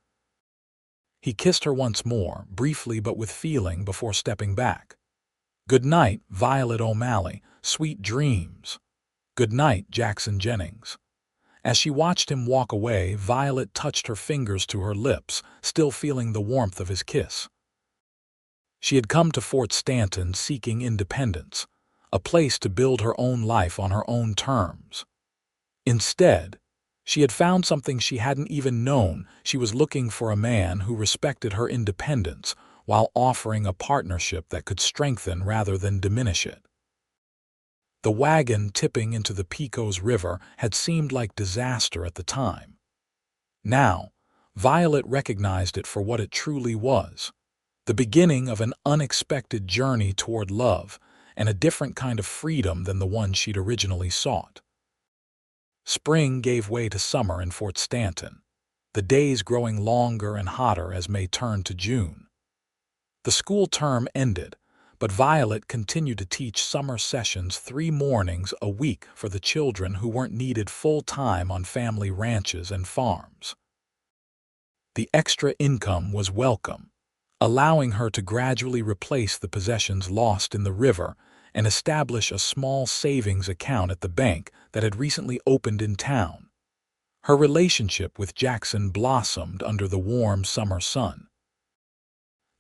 He kissed her once more, briefly but with feeling, before stepping back. "Good night, Violet O'Malley. Sweet dreams." "Good night, Jackson Jennings." As she watched him walk away, Violet touched her fingers to her lips, still feeling the warmth of his kiss. She had come to Fort Stanton seeking independence, a place to build her own life on her own terms. Instead, she had found something she hadn't even known. She was looking for a man who respected her independence while offering a partnership that could strengthen rather than diminish it. The wagon tipping into the Pecos River had seemed like disaster at the time. Now, Violet recognized it for what it truly was, the beginning of an unexpected journey toward love and a different kind of freedom than the one she'd originally sought. Spring gave way to summer in Fort Stanton, the days growing longer and hotter as May turned to June. The school term ended, but Violet continued to teach summer sessions 3 mornings a week for the children who weren't needed full-time on family ranches and farms. The extra income was welcome, allowing her to gradually replace the possessions lost in the river and establish a small savings account at the bank that had recently opened in town. Her relationship with Jackson blossomed under the warm summer sun.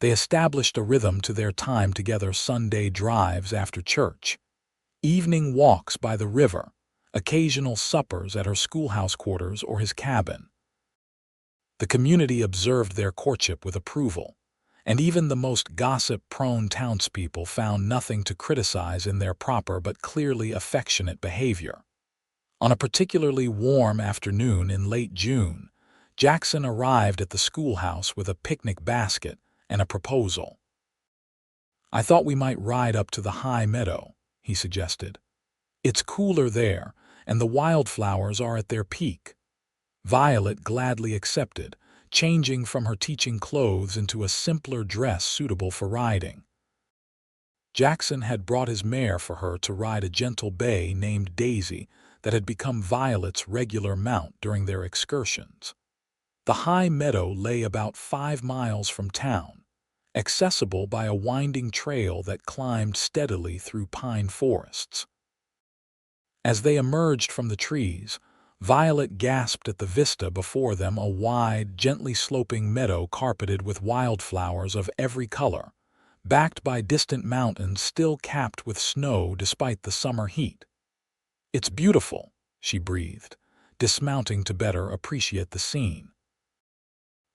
They established a rhythm to their time together: Sunday drives after church, evening walks by the river, occasional suppers at her schoolhouse quarters or his cabin. The community observed their courtship with approval, and even the most gossip-prone townspeople found nothing to criticize in their proper but clearly affectionate behavior. On a particularly warm afternoon in late June, Jackson arrived at the schoolhouse with a picnic basket and a proposal. "I thought we might ride up to the high meadow," he suggested. "It's cooler there, and the wildflowers are at their peak." Violet gladly accepted, changing from her teaching clothes into a simpler dress suitable for riding. Jackson had brought his mare for her to ride, a gentle bay named Daisy that had become Violet's regular mount during their excursions. The high meadow lay about 5 miles from town, accessible by a winding trail that climbed steadily through pine forests. As they emerged from the trees, Violet gasped at the vista before them: a wide, gently sloping meadow carpeted with wildflowers of every color, backed by distant mountains still capped with snow despite the summer heat. "It's beautiful," she breathed, dismounting to better appreciate the scene.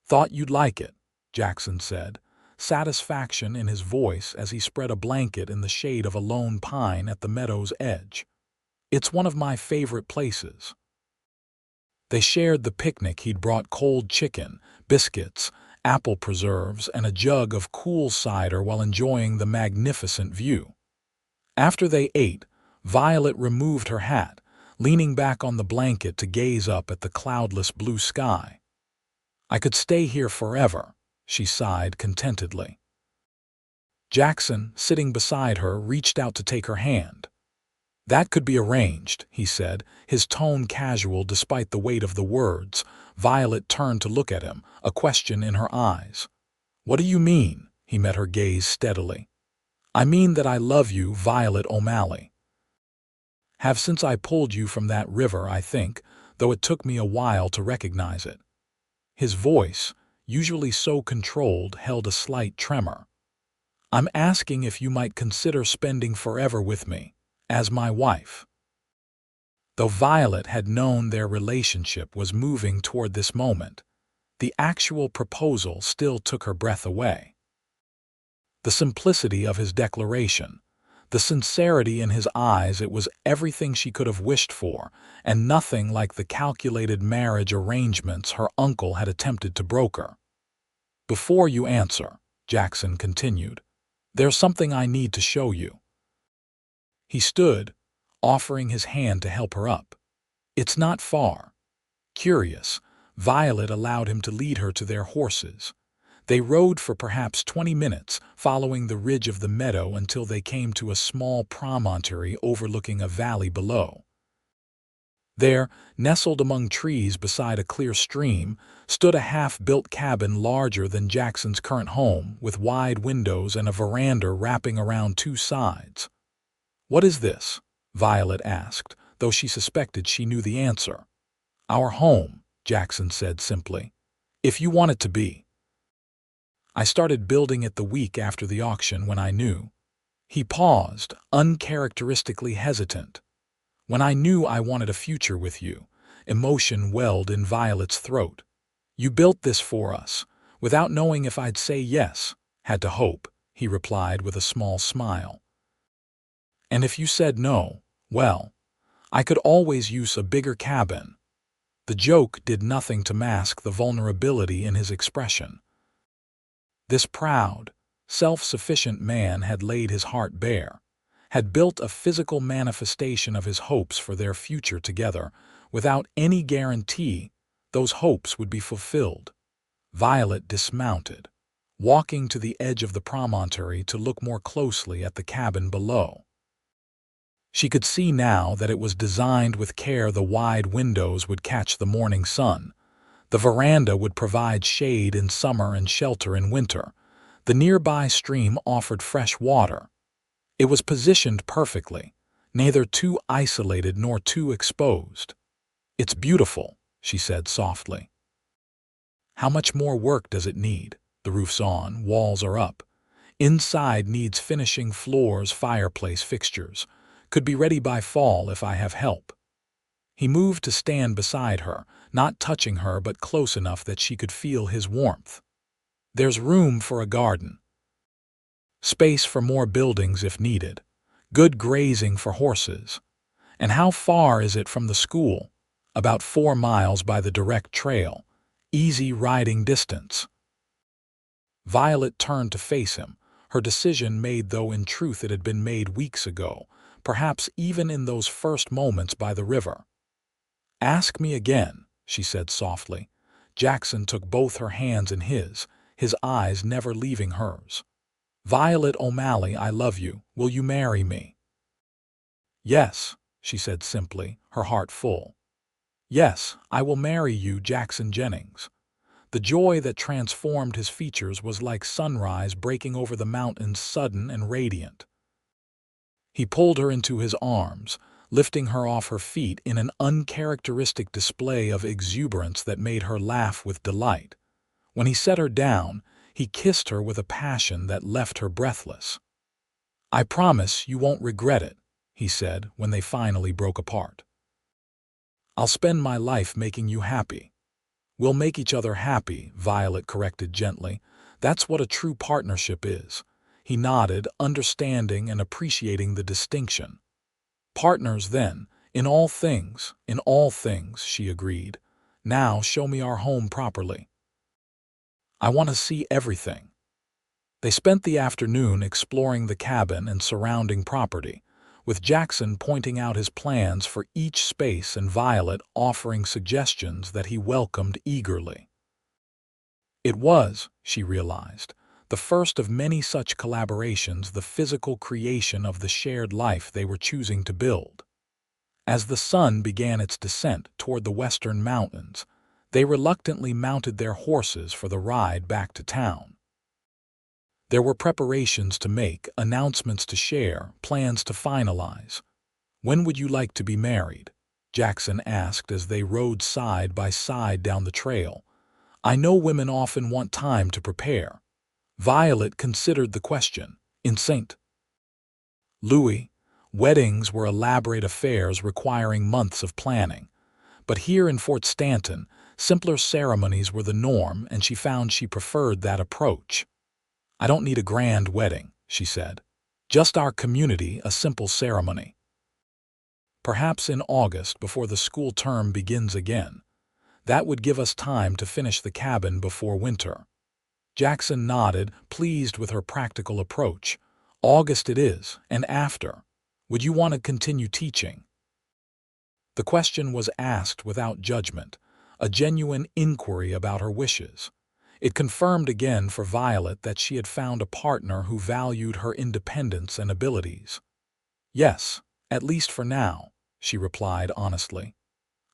"Thought you'd like it," Jackson said, satisfaction in his voice as he spread a blanket in the shade of a lone pine at the meadow's edge. "It's one of my favorite places." They shared the picnic. He'd brought cold chicken, biscuits, apple preserves, and a jug of cool cider while enjoying the magnificent view. After they ate, Violet removed her hat, leaning back on the blanket to gaze up at the cloudless blue sky. "I could stay here forever," she sighed contentedly. Jackson, sitting beside her, reached out to take her hand. "That could be arranged," he said, his tone casual despite the weight of the words. Violet turned to look at him, a question in her eyes. "What do you mean?" He met her gaze steadily. "I mean that I love you, Violet O'Malley. Have since I pulled you from that river, I think, though it took me a while to recognize it." His voice, usually so controlled, held a slight tremor. "I'm asking if you might consider spending forever with me, as my wife." Though Violet had known their relationship was moving toward this moment, the actual proposal still took her breath away. The simplicity of his declaration, the sincerity in his eyes, it was everything she could have wished for, and nothing like the calculated marriage arrangements her uncle had attempted to broker. "Before you answer," Jackson continued, "there's something I need to show you." He stood, offering his hand to help her up. "It's not far." Curious, Violet allowed him to lead her to their horses. They rode for perhaps 20 minutes, following the ridge of the meadow until they came to a small promontory overlooking a valley below. There, nestled among trees beside a clear stream, stood a half-built cabin larger than Jackson's current home, with wide windows and a veranda wrapping around 2 sides. "What is this?" Violet asked, though she suspected she knew the answer. "Our home," Jackson said simply. "If you want it to be." "I started building it the week after the auction when I knew." He paused, uncharacteristically hesitant. "When I knew I wanted a future with you." Emotion welled in Violet's throat. "You built this for us, without knowing if I'd say yes." "Had to hope," he replied with a small smile. "And if you said no, well, I could always use a bigger cabin." The joke did nothing to mask the vulnerability in his expression. This proud, self-sufficient man had laid his heart bare, had built a physical manifestation of his hopes for their future together, without any guarantee those hopes would be fulfilled. Violet dismounted, walking to the edge of the promontory to look more closely at the cabin below. She could see now that it was designed with care. The wide windows would catch the morning sun. The veranda would provide shade in summer and shelter in winter. The nearby stream offered fresh water. It was positioned perfectly, neither too isolated nor too exposed. "It's beautiful," she said softly. "How much more work does it need? The roof's on, walls are up. Inside needs finishing floors, fireplace, fixtures. Could be ready by fall if I have help." He moved to stand beside her, not touching her but close enough that she could feel his warmth. "There's room for a garden. Space for more buildings if needed. Good grazing for horses. And how far is it from the school?" "About 4 miles by the direct trail. Easy riding distance." Violet turned to face him, her decision made though in truth it had been made weeks ago, perhaps even in those first moments by the river. "Ask me again," she said softly. Jackson took both her hands in his eyes never leaving hers. "Violet O'Malley, I love you. Will you marry me?" "Yes," she said simply, her heart full. "Yes, I will marry you, Jackson Jennings." The joy that transformed his features was like sunrise breaking over the mountains, sudden and radiant. He pulled her into his arms, lifting her off her feet in an uncharacteristic display of exuberance that made her laugh with delight. When he set her down, he kissed her with a passion that left her breathless. "I promise you won't regret it," he said when they finally broke apart. "I'll spend my life making you happy." "We'll make each other happy," Violet corrected gently. "That's what a true partnership is." He nodded, understanding and appreciating the distinction. "Partners, then, in all things," she agreed. "Now show me our home properly." "I want to see everything." They spent the afternoon exploring the cabin and surrounding property, with Jackson pointing out his plans for each space and Violet offering suggestions that he welcomed eagerly. It was, she realized, the first of many such collaborations, the physical creation of the shared life they were choosing to build. As the sun began its descent toward the western mountains, they reluctantly mounted their horses for the ride back to town. There were preparations to make, announcements to share, plans to finalize. "When would you like to be married?" Jackson asked as they rode side by side down the trail. "I know women often want time to prepare." Violet considered the question. "In St. Louis, weddings were elaborate affairs requiring months of planning. But here in Fort Stanton, simpler ceremonies were the norm, and she found she preferred that approach. "I don't need a grand wedding," she said. "Just our community, a simple ceremony. Perhaps in August, before the school term begins again. That would give us time to finish the cabin before winter." Jackson nodded, pleased with her practical approach. "August it is, and after. Would you want to continue teaching?" The question was asked without judgment, a genuine inquiry about her wishes. It confirmed again for Violet that she had found a partner who valued her independence and abilities. "Yes, at least for now," she replied honestly.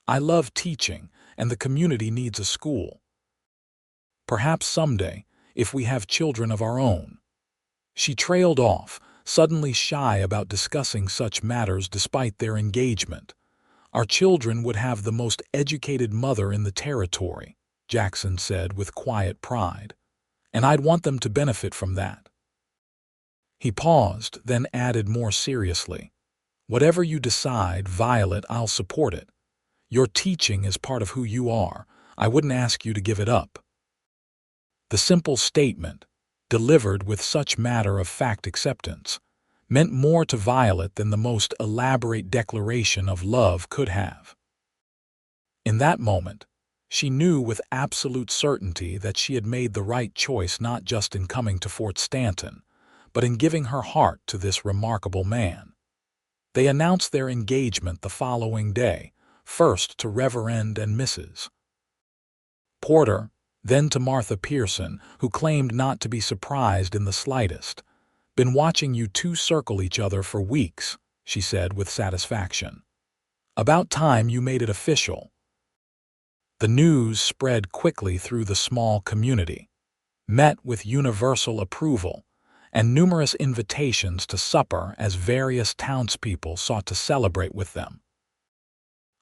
"I love teaching, and the community needs a school. Perhaps someday, if we have children of our own." She trailed off, suddenly shy about discussing such matters despite their engagement. "Our children would have the most educated mother in the territory," Jackson said with quiet pride. "And I'd want them to benefit from that." He paused, then added more seriously, "Whatever you decide, Violet, I'll support it. Your teaching is part of who you are. I wouldn't ask you to give it up." The simple statement, delivered with such matter-of-fact acceptance, meant more to Violet than the most elaborate declaration of love could have. In that moment, she knew with absolute certainty that she had made the right choice, not just in coming to Fort Stanton, but in giving her heart to this remarkable man. They announced their engagement the following day, first to Reverend and Mrs. Porter, then to Martha Pearson, who claimed not to be surprised in the slightest. "Been watching you two circle each other for weeks," she said with satisfaction. "About time you made it official." The news spread quickly through the small community. met with universal approval, and numerous invitations to supper as various townspeople sought to celebrate with them.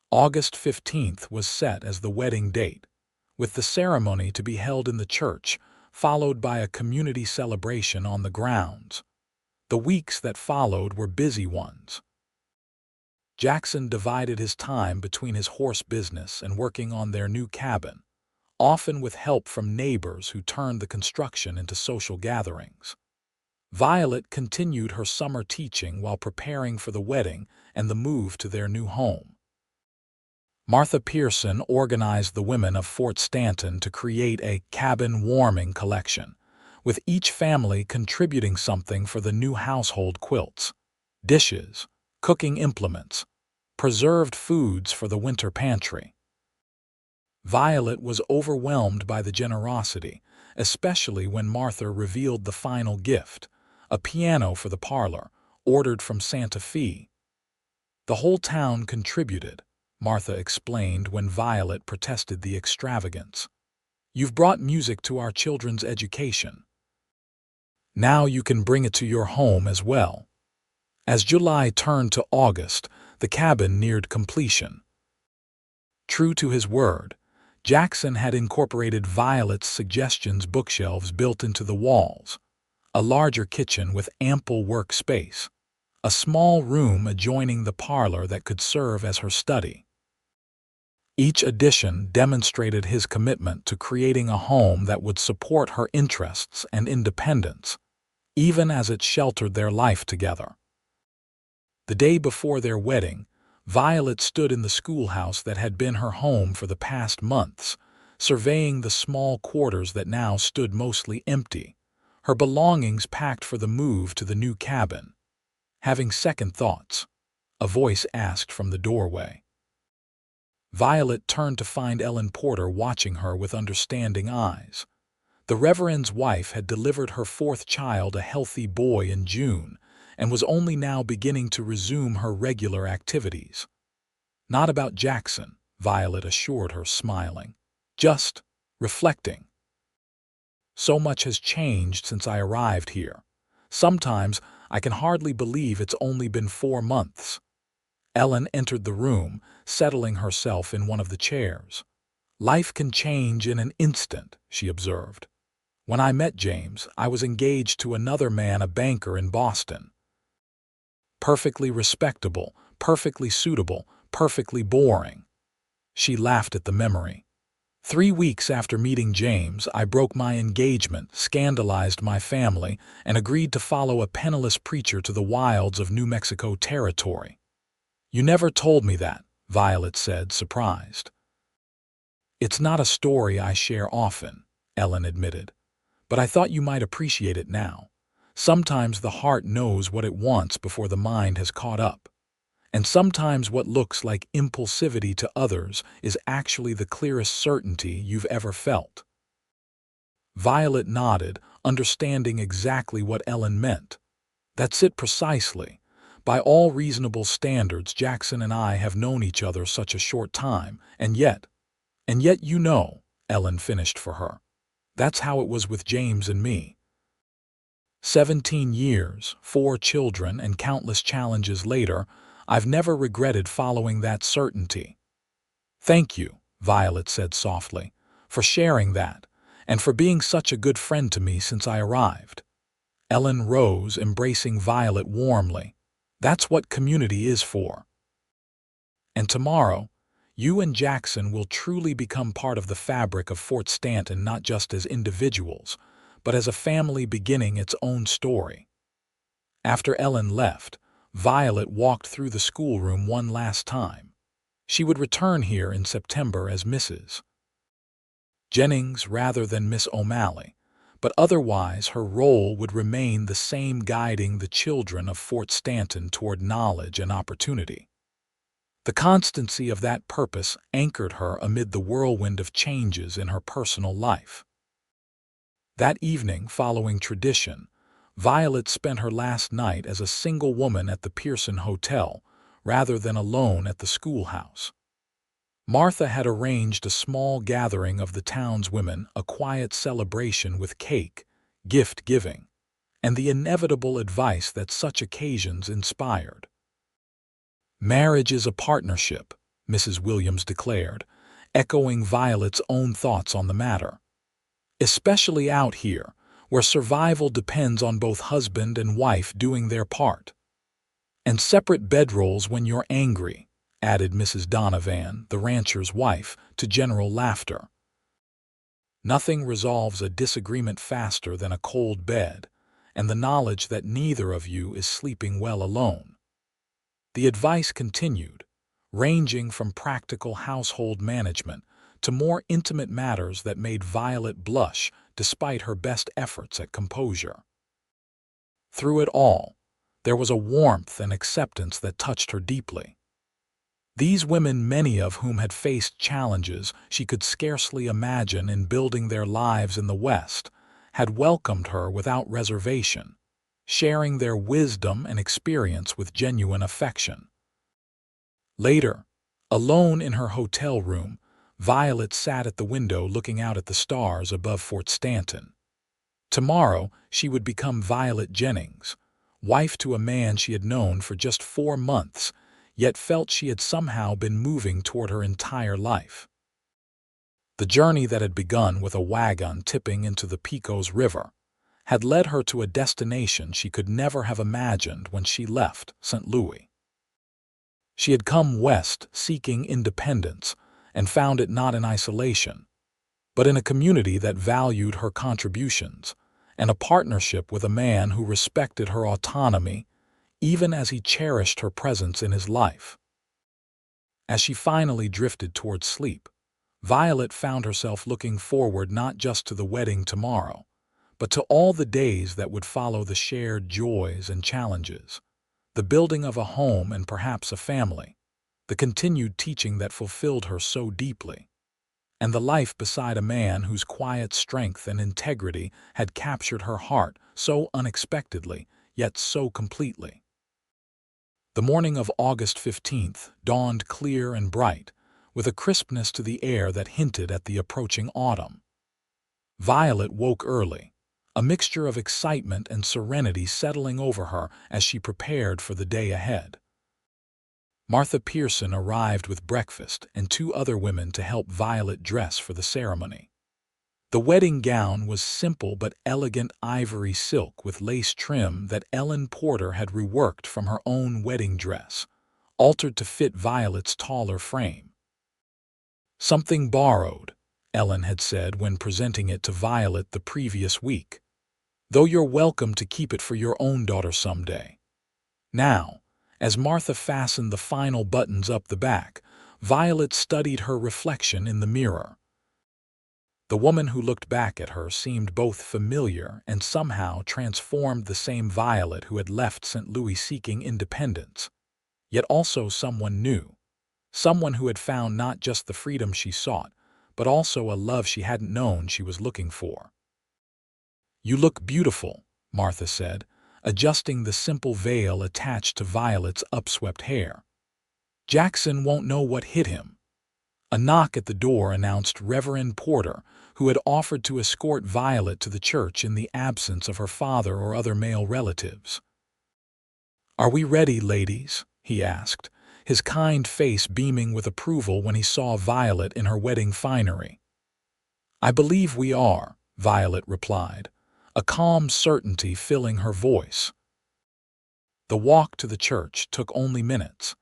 August 15th was set as the wedding date, with the ceremony to be held in the church, followed by a community celebration on the grounds. The weeks that followed were busy ones. Jackson divided his time between his horse business and working on their new cabin, often with help from neighbors who turned the construction into social gatherings. Violet continued her summer teaching while preparing for the wedding and the move to their new home. Martha Pearson organized the women of Fort Stanton to create a cabin warming collection, with each family contributing something for the new household quilts, dishes, cooking implements, preserved foods for the winter pantry. Violet was overwhelmed by the generosity, especially when Martha revealed the final gift, a piano for the parlor, ordered from Santa Fe. The whole town contributed, Martha explained when Violet protested the extravagance. You've brought music to our children's education. Now you can bring it to your home as well. As July turned to August, the cabin neared completion. True to his word, Jackson had incorporated Violet's suggestions: bookshelves built into the walls, a larger kitchen with ample workspace, a small room adjoining the parlor that could serve as her study. Each addition demonstrated his commitment to creating a home that would support her interests and independence, even as it sheltered their life together. The day before their wedding, Violet stood in the schoolhouse that had been her home for the past months, surveying the small quarters that now stood mostly empty, her belongings packed for the move to the new cabin. Having second thoughts, a voice asked from the doorway. Violet turned to find Ellen Porter watching her with understanding eyes. The Reverend's wife had delivered her fourth child, a healthy boy, in June, and was only now beginning to resume her regular activities. Not about Jackson, Violet assured her, smiling. Just reflecting. So much has changed since I arrived here. Sometimes I can hardly believe it's only been 4 months. Ellen entered the room, settling herself in one of the chairs. Life can change in an instant, she observed. When I met James, I was engaged to another man, a banker in Boston. Perfectly respectable, perfectly suitable, perfectly boring. She laughed at the memory. 3 weeks after meeting James, I broke my engagement, scandalized my family, and agreed to follow a penniless preacher to the wilds of New Mexico territory. You never told me that, Violet said, surprised. It's not a story I share often, Ellen admitted, but I thought you might appreciate it now. Sometimes the heart knows what it wants before the mind has caught up. And sometimes what looks like impulsivity to others is actually the clearest certainty you've ever felt. Violet nodded, understanding exactly what Ellen meant. That's it precisely. By all reasonable standards, Jackson and I have known each other such a short time, and yet you know, Ellen finished for her. That's how it was with James and me. 17 years, 4 children, and countless challenges later, I've never regretted following that certainty. Thank you, Violet said softly, for sharing that, and for being such a good friend to me since I arrived. Ellen rose, embracing Violet warmly. That's what community is for. And tomorrow, you and Jackson will truly become part of the fabric of Fort Stanton, not just as individuals, but as a family beginning its own story. After Ellen left, Violet walked through the schoolroom one last time. She would return here in September as Mrs. Jennings rather than Miss O'Malley, but otherwise her role would remain the same, guiding the children of Fort Stanton toward knowledge and opportunity. The constancy of that purpose anchored her amid the whirlwind of changes in her personal life. That evening, following tradition, Violet spent her last night as a single woman at the Pearson Hotel, rather than alone at the schoolhouse. Martha had arranged a small gathering of the town's women, a quiet celebration with cake, gift-giving, and the inevitable advice that such occasions inspired. "Marriage is a partnership," Mrs. Williams declared, echoing Violet's own thoughts on the matter. "Especially out here, where survival depends on both husband and wife doing their part. And separate bedrolls when you're angry," added Mrs. Donovan, the rancher's wife, to general laughter. "Nothing resolves a disagreement faster than a cold bed, and the knowledge that neither of you is sleeping well alone." The advice continued, ranging from practical household management to more intimate matters that made Violet blush despite her best efforts at composure. Through it all, there was a warmth and acceptance that touched her deeply. These women, many of whom had faced challenges she could scarcely imagine in building their lives in the West, had welcomed her without reservation, sharing their wisdom and experience with genuine affection. Later, alone in her hotel room, Violet sat at the window looking out at the stars above Fort Stanton. Tomorrow she would become Violet Jennings, wife to a man she had known for just 4 months, yet felt she had somehow been moving toward her entire life. The journey that had begun with a wagon tipping into the Pecos River had led her to a destination she could never have imagined when she left St. Louis. She had come west seeking independence and found it not in isolation, but in a community that valued her contributions and a partnership with a man who respected her autonomy even as he cherished her presence in his life. As she finally drifted toward sleep, Violet found herself looking forward not just to the wedding tomorrow, but to all the days that would follow, the shared joys and challenges, the building of a home and perhaps a family, the continued teaching that fulfilled her so deeply, and the life beside a man whose quiet strength and integrity had captured her heart so unexpectedly, yet so completely. The morning of August 15th dawned clear and bright, with a crispness to the air that hinted at the approaching autumn. Violet woke early, a mixture of excitement and serenity settling over her as she prepared for the day ahead. Martha Pearson arrived with breakfast and 2 other women to help Violet dress for the ceremony. The wedding gown was simple but elegant ivory silk with lace trim that Ellen Porter had reworked from her own wedding dress, altered to fit Violet's taller frame. "Something borrowed," Ellen had said when presenting it to Violet the previous week, "though you're welcome to keep it for your own daughter someday." Now, as Martha fastened the final buttons up the back, Violet studied her reflection in the mirror. The woman who looked back at her seemed both familiar and somehow transformed, the same Violet who had left St. Louis seeking independence, yet also someone new, someone who had found not just the freedom she sought, but also a love she hadn't known she was looking for. "You look beautiful," Martha said, adjusting the simple veil attached to Violet's upswept hair. "Jackson won't know what hit him." A knock at the door announced Reverend Porter, who had offered to escort Violet to the church in the absence of her father or other male relatives. "Are we ready, ladies?" he asked, his kind face beaming with approval when he saw Violet in her wedding finery. "I believe we are," Violet replied, a calm certainty filling her voice. The walk to the church took only minutes,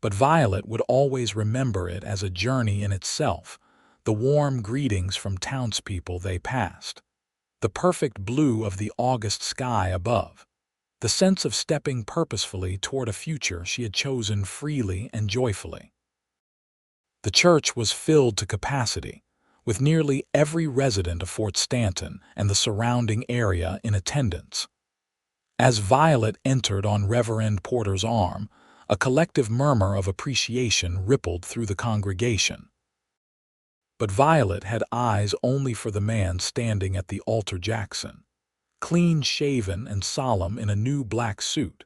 but Violet would always remember it as a journey in itself, the warm greetings from townspeople they passed, the perfect blue of the August sky above, the sense of stepping purposefully toward a future she had chosen freely and joyfully. The church was filled to capacity, with nearly every resident of Fort Stanton and the surrounding area in attendance. As Violet entered on Reverend Porter's arm, a collective murmur of appreciation rippled through the congregation. But Violet had eyes only for the man standing at the altar, Jackson, clean-shaven and solemn in a new black suit,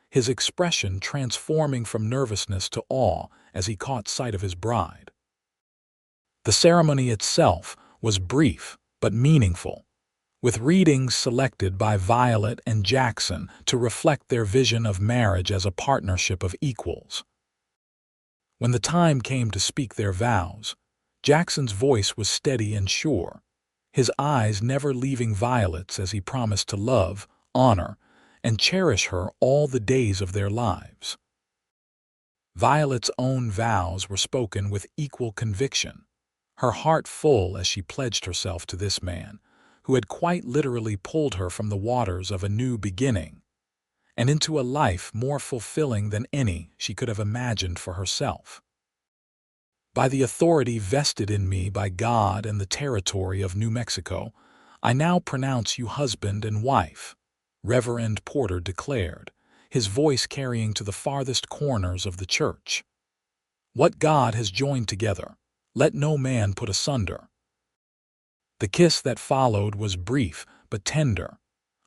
his expression transforming from nervousness to awe as he caught sight of his bride. The ceremony itself was brief but meaningful, with readings selected by Violet and Jackson to reflect their vision of marriage as a partnership of equals. When the time came to speak their vows, Jackson's voice was steady and sure, his eyes never leaving Violet's as he promised to love, honor, and cherish her all the days of their lives. Violet's own vows were spoken with equal conviction, her heart full as she pledged herself to this man, who had quite literally pulled her from the waters of a new beginning and into a life more fulfilling than any she could have imagined for herself. By the authority vested in me by God and the territory of New Mexico, I now pronounce you husband and wife, Reverend Porter declared, his voice carrying to the farthest corners of the church. What God has joined together, let no man put asunder. The kiss that followed was brief but tender,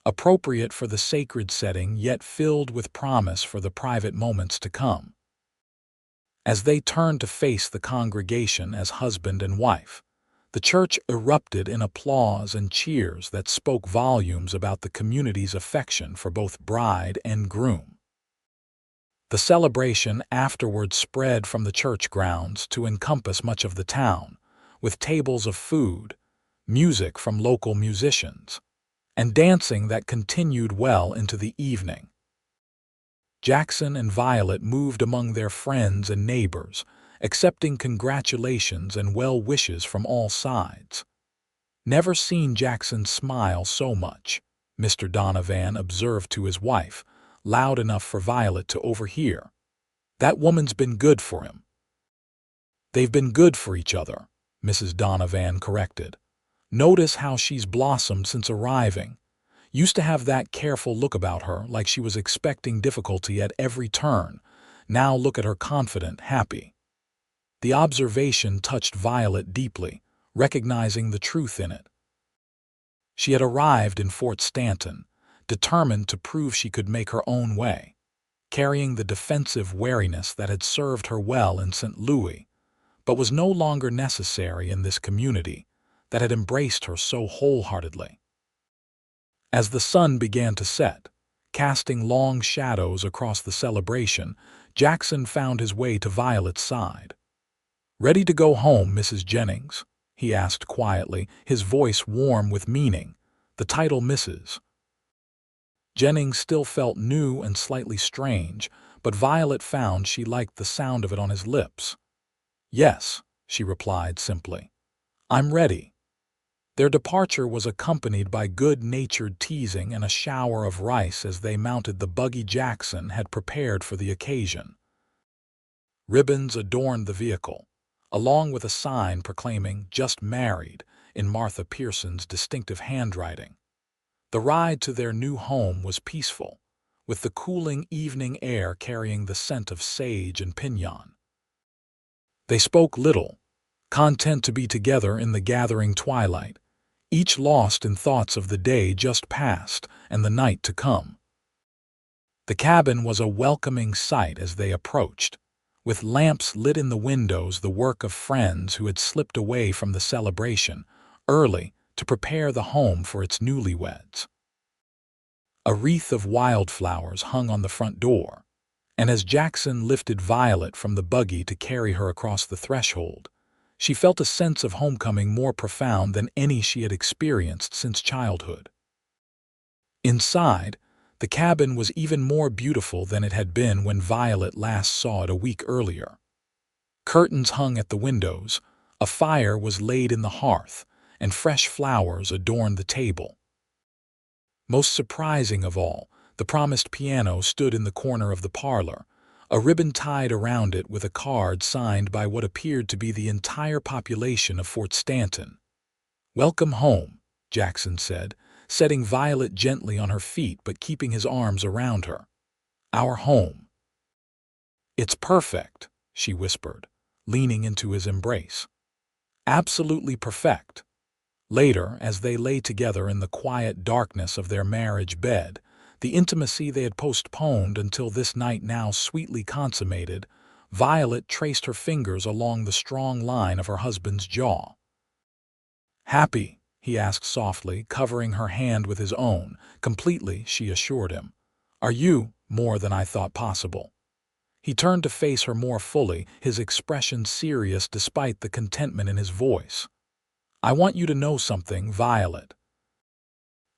appropriate for the sacred setting yet filled with promise for the private moments to come. As they turned to face the congregation as husband and wife, the church erupted in applause and cheers that spoke volumes about the community's affection for both bride and groom. The celebration afterward spread from the church grounds to encompass much of the town, with tables of food, music from local musicians, and dancing that continued well into the evening. Jackson and Violet moved among their friends and neighbors, accepting congratulations and well wishes from all sides. "Never seen Jackson smile so much," Mr. Donovan observed to his wife, loud enough for Violet to overhear. "That woman's been good for him." "They've been good for each other," Mrs. Donovan corrected. "Notice how she's blossomed since arriving. Used to have that careful look about her, like she was expecting difficulty at every turn. Now look at her confident, happy." The observation touched Violet deeply, recognizing the truth in it. She had arrived in Fort Stanton, determined to prove she could make her own way, carrying the defensive wariness that had served her well in St. Louis, but was no longer necessary in this community that had embraced her so wholeheartedly. As the sun began to set, casting long shadows across the celebration, Jackson found his way to Violet's side. "Ready to go home, Mrs. Jennings?" he asked quietly, his voice warm with meaning, the title Mrs. Jennings still felt new and slightly strange, but Violet found she liked the sound of it on his lips. "Yes," she replied simply. "I'm ready." Their departure was accompanied by good-natured teasing and a shower of rice as they mounted the buggy Jackson had prepared for the occasion. Ribbons adorned the vehicle, along with a sign proclaiming "Just Married" in Martha Pearson's distinctive handwriting. The ride to their new home was peaceful, with the cooling evening air carrying the scent of sage and piñon. They spoke little, content to be together in the gathering twilight, each lost in thoughts of the day just past and the night to come. The cabin was a welcoming sight as they approached, with lamps lit in the windows, the work of friends who had slipped away from the celebration early to prepare the home for its newlyweds. A wreath of wildflowers hung on the front door, and as Jackson lifted Violet from the buggy to carry her across the threshold, she felt a sense of homecoming more profound than any she had experienced since childhood. Inside, the cabin was even more beautiful than it had been when Violet last saw it a week earlier. Curtains hung at the windows, a fire was laid in the hearth, and fresh flowers adorned the table. Most surprising of all, the promised piano stood in the corner of the parlor, a ribbon tied around it with a card signed by what appeared to be the entire population of Fort Stanton. "Welcome home," Jackson said, setting Violet gently on her feet but keeping his arms around her. "Our home." "It's perfect," she whispered, leaning into his embrace. "Absolutely perfect." Later, as they lay together in the quiet darkness of their marriage bed, the intimacy they had postponed until this night now sweetly consummated, Violet traced her fingers along the strong line of her husband's jaw. "Happy?" he asked softly, covering her hand with his own. "Completely," she assured him. "Are you?" "More than I thought possible." He turned to face her more fully, his expression serious despite the contentment in his voice. "I want you to know something, Violet.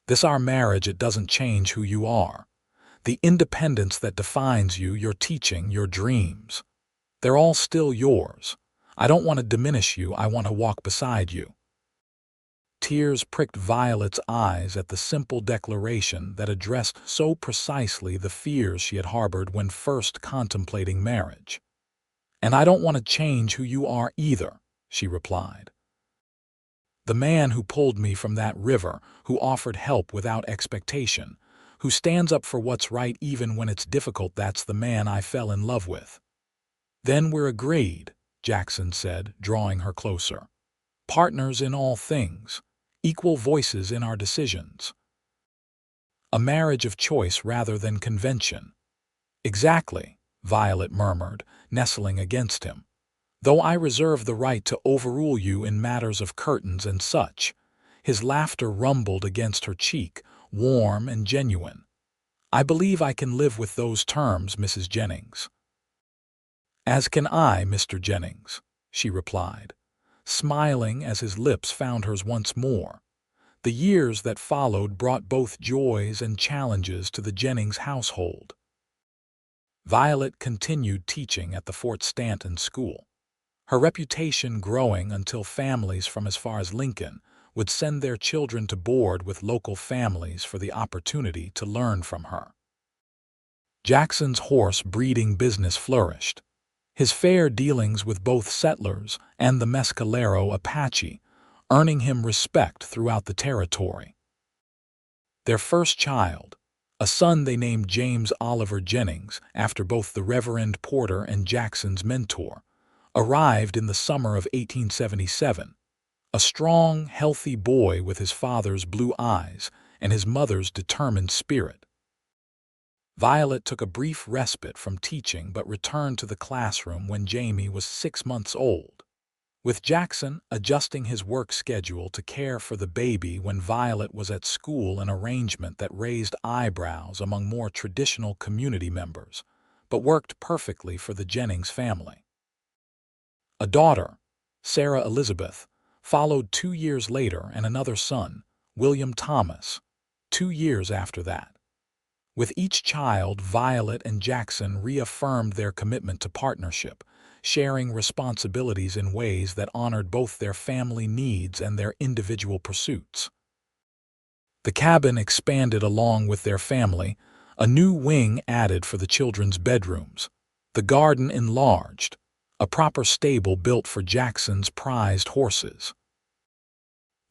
This our marriage, it doesn't change who you are. The independence that defines you, your teaching, your dreams, they're all still yours. I don't want to diminish you, I want to walk beside you." Tears pricked Violet's eyes at the simple declaration that addressed so precisely the fears she had harbored when first contemplating marriage. "And I don't want to change who you are either," she replied. "The man who pulled me from that river, who offered help without expectation, who stands up for what's right even when it's difficult, that's the man I fell in love with." "Then we're agreed," Jackson said, drawing her closer. "Partners in all things, equal voices in our decisions. A marriage of choice rather than convention." "Exactly," Violet murmured, nestling against him. "Though I reserve the right to overrule you in matters of curtains and such." His laughter rumbled against her cheek, warm and genuine. "I believe I can live with those terms, Mrs. Jennings." "As can I, Mr. Jennings," she replied, smiling as his lips found hers once more. The years that followed brought both joys and challenges to the Jennings household. Violet continued teaching at the Fort Stanton school, her reputation growing until families from as far as Lincoln would send their children to board with local families for the opportunity to learn from her. Jackson's horse breeding business flourished, his fair dealings with both settlers and the Mescalero Apache earning him respect throughout the territory. Their first child, a son they named James Oliver Jennings after both the Reverend Porter and Jackson's mentor, arrived in the summer of 1877, a strong, healthy boy with his father's blue eyes and his mother's determined spirit. Violet took a brief respite from teaching but returned to the classroom when Jamie was 6 months old, with Jackson adjusting his work schedule to care for the baby when Violet was at school, an arrangement that raised eyebrows among more traditional community members, but worked perfectly for the Jennings family. A daughter, Sarah Elizabeth, followed 2 years later, and another son, William Thomas, 2 years after that. With each child, Violet and Jackson reaffirmed their commitment to partnership, sharing responsibilities in ways that honored both their family needs and their individual pursuits. The cabin expanded along with their family, a new wing added for the children's bedrooms, the garden enlarged, a proper stable built for Jackson's prized horses.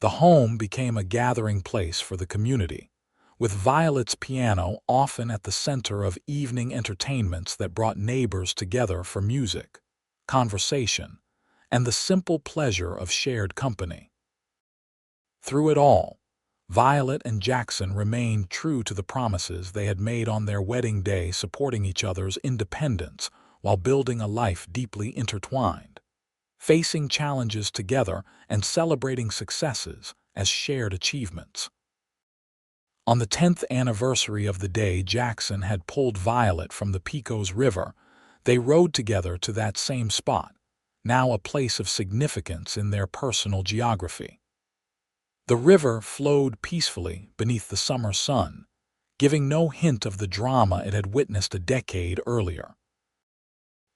The home became a gathering place for the community, with Violet's piano often at the center of evening entertainments that brought neighbors together for music, conversation, and the simple pleasure of shared company. Through it all, Violet and Jackson remained true to the promises they had made on their wedding day, supporting each other's independence while building a life deeply intertwined, facing challenges together and celebrating successes as shared achievements. On the 10th anniversary of the day Jackson had pulled Violet from the Pecos River, they rode together to that same spot, now a place of significance in their personal geography. The river flowed peacefully beneath the summer sun, giving no hint of the drama it had witnessed a decade earlier.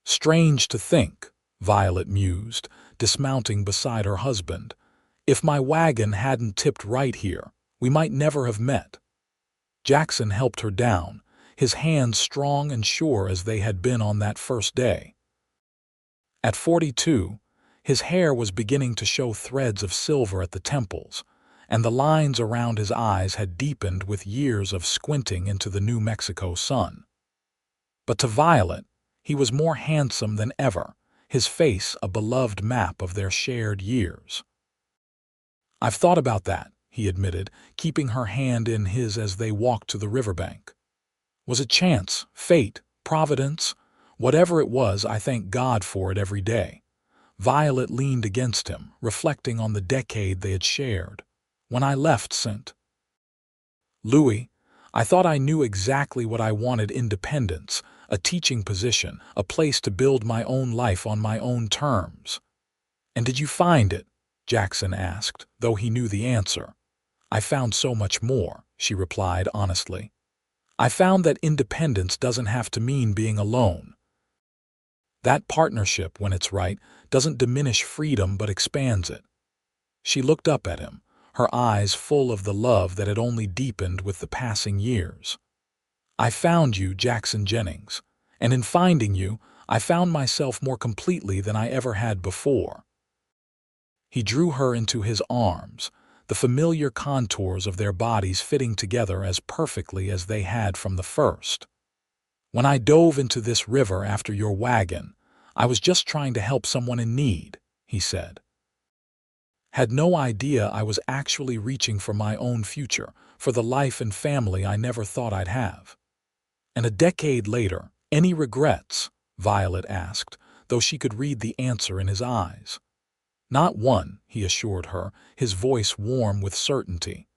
"Strange to think," Violet mused, dismounting beside her husband, "if my wagon hadn't tipped right here, we might never have met." Jackson helped her down, his hands strong and sure as they had been on that first day. At 42, his hair was beginning to show threads of silver at the temples, and the lines around his eyes had deepened with years of squinting into the New Mexico sun. But to Violet, he was more handsome than ever, his face a beloved map of their shared years. "I've thought about that," he admitted, keeping her hand in his as they walked to the riverbank. "Was it chance, fate, providence? Whatever it was, I thank God for it every day. Violet leaned against him, reflecting on the decade they had shared. When I left St. Louis, I thought I knew exactly what I wanted: independence, a teaching position, a place to build my own life on my own terms. And did you find it? Jackson asked, though he knew the answer. I found so much more, she replied honestly. I found that independence doesn't have to mean being alone. That partnership, when it's right, doesn't diminish freedom but expands it. She looked up at him, her eyes full of the love that had only deepened with the passing years. I found you, Jackson Jennings, and in finding you, I found myself more completely than I ever had before. He drew her into his arms, the familiar contours of their bodies fitting together as perfectly as they had from the first. When I dove into this river after your wagon, I was just trying to help someone in need, he said. Had no idea I was actually reaching for my own future, for the life and family I never thought I'd have. And a decade later, any regrets? Violet asked, though she could read the answer in his eyes. Not one, he assured her, his voice warm with certainty.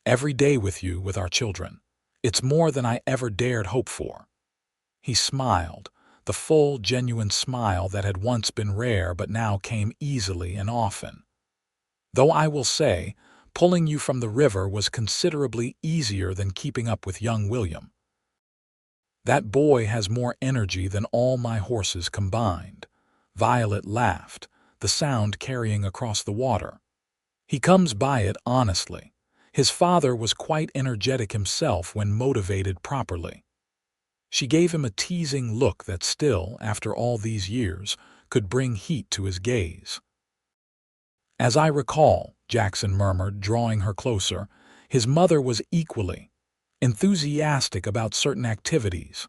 Every day with you, with our children. It's more than I ever dared hope for. He smiled, the full, genuine smile that had once been rare but now came easily and often. Though I will say, pulling you from the river was considerably easier than keeping up with young William. That boy has more energy than all my horses combined. Violet laughed, the sound carrying across the water. He comes by it honestly. His father was quite energetic himself when motivated properly. She gave him a teasing look that still, after all these years, could bring heat to his gaze. As I recall, Jackson murmured, drawing her closer, his mother was equally enthusiastic about certain activities.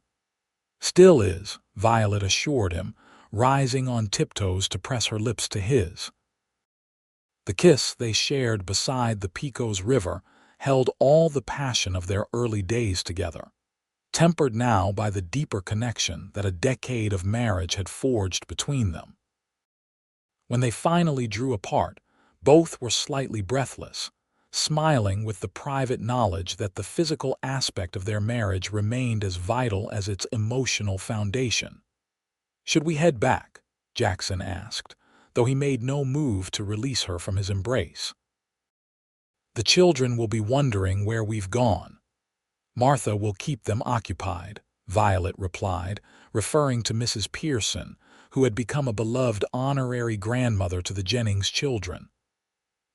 Still is, Violet assured him, rising on tiptoes to press her lips to his. The kiss they shared beside the Pecos River held all the passion of their early days together, tempered now by the deeper connection that a decade of marriage had forged between them. When they finally drew apart, both were slightly breathless, smiling with the private knowledge that the physical aspect of their marriage remained as vital as its emotional foundation. "Should we head back?" Jackson asked, though he made no move to release her from his embrace. "The children will be wondering where we've gone. Martha will keep them occupied," Violet replied, referring to Mrs. Pearson, who had become a beloved honorary grandmother to the Jennings children.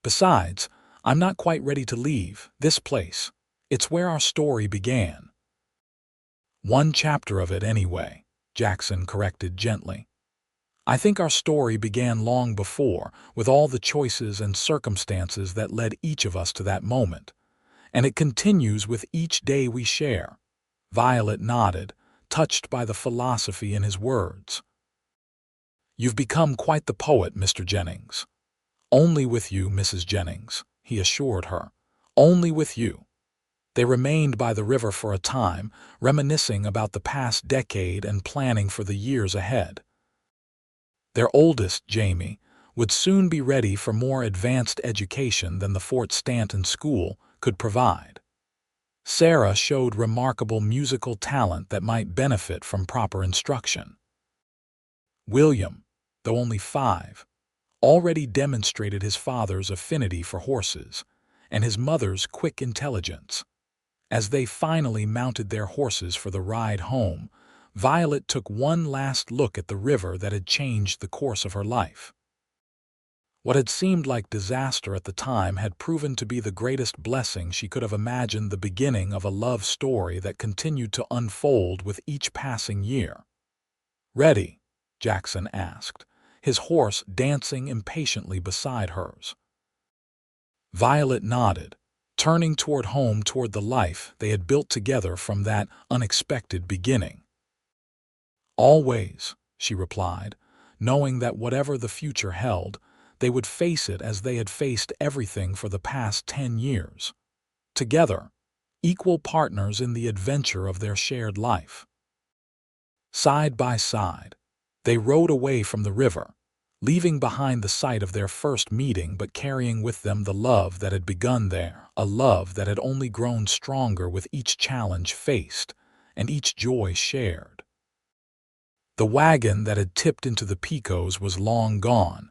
"Besides, I'm not quite ready to leave this place. It's where our story began." "One chapter of it, anyway," Jackson corrected gently. "I think our story began long before, with all the choices and circumstances that led each of us to that moment. And it continues with each day we share." Violet nodded, touched by the philosophy in his words. "You've become quite the poet, Mr. Jennings." "Only with you, Mrs. Jennings," he assured her. "Only with you." They remained by the river for a time, reminiscing about the past decade and planning for the years ahead. Their oldest, Jamie, would soon be ready for more advanced education than the Fort Stanton school could provide. Sarah showed remarkable musical talent that might benefit from proper instruction. William, though only 5, already demonstrated his father's affinity for horses and his mother's quick intelligence. As they finally mounted their horses for the ride home, Violet took one last look at the river that had changed the course of her life. What had seemed like disaster at the time had proven to be the greatest blessing she could have imagined, the beginning of a love story that continued to unfold with each passing year. "Ready?" Jackson asked, his horse dancing impatiently beside hers. Violet nodded, turning toward home, toward the life they had built together from that unexpected beginning. "Always," she replied, knowing that whatever the future held, they would face it as they had faced everything for the past 10 years. Together, equal partners in the adventure of their shared life. Side by side, they rowed away from the river, leaving behind the site of their first meeting but carrying with them the love that had begun there, a love that had only grown stronger with each challenge faced and each joy shared. The wagon that had tipped into the Picos was long gone,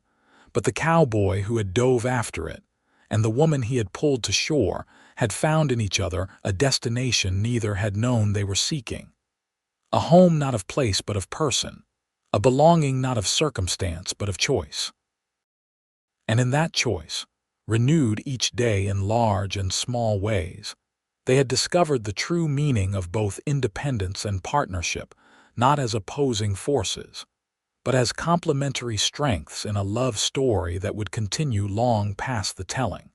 but the cowboy who had dove after it, and the woman he had pulled to shore, had found in each other a destination neither had known they were seeking. A home not of place but of person, a belonging not of circumstance but of choice. And in that choice, renewed each day in large and small ways, they had discovered the true meaning of both independence and partnership, not as opposing forces, but as complementary strengths in a love story that would continue long past the telling.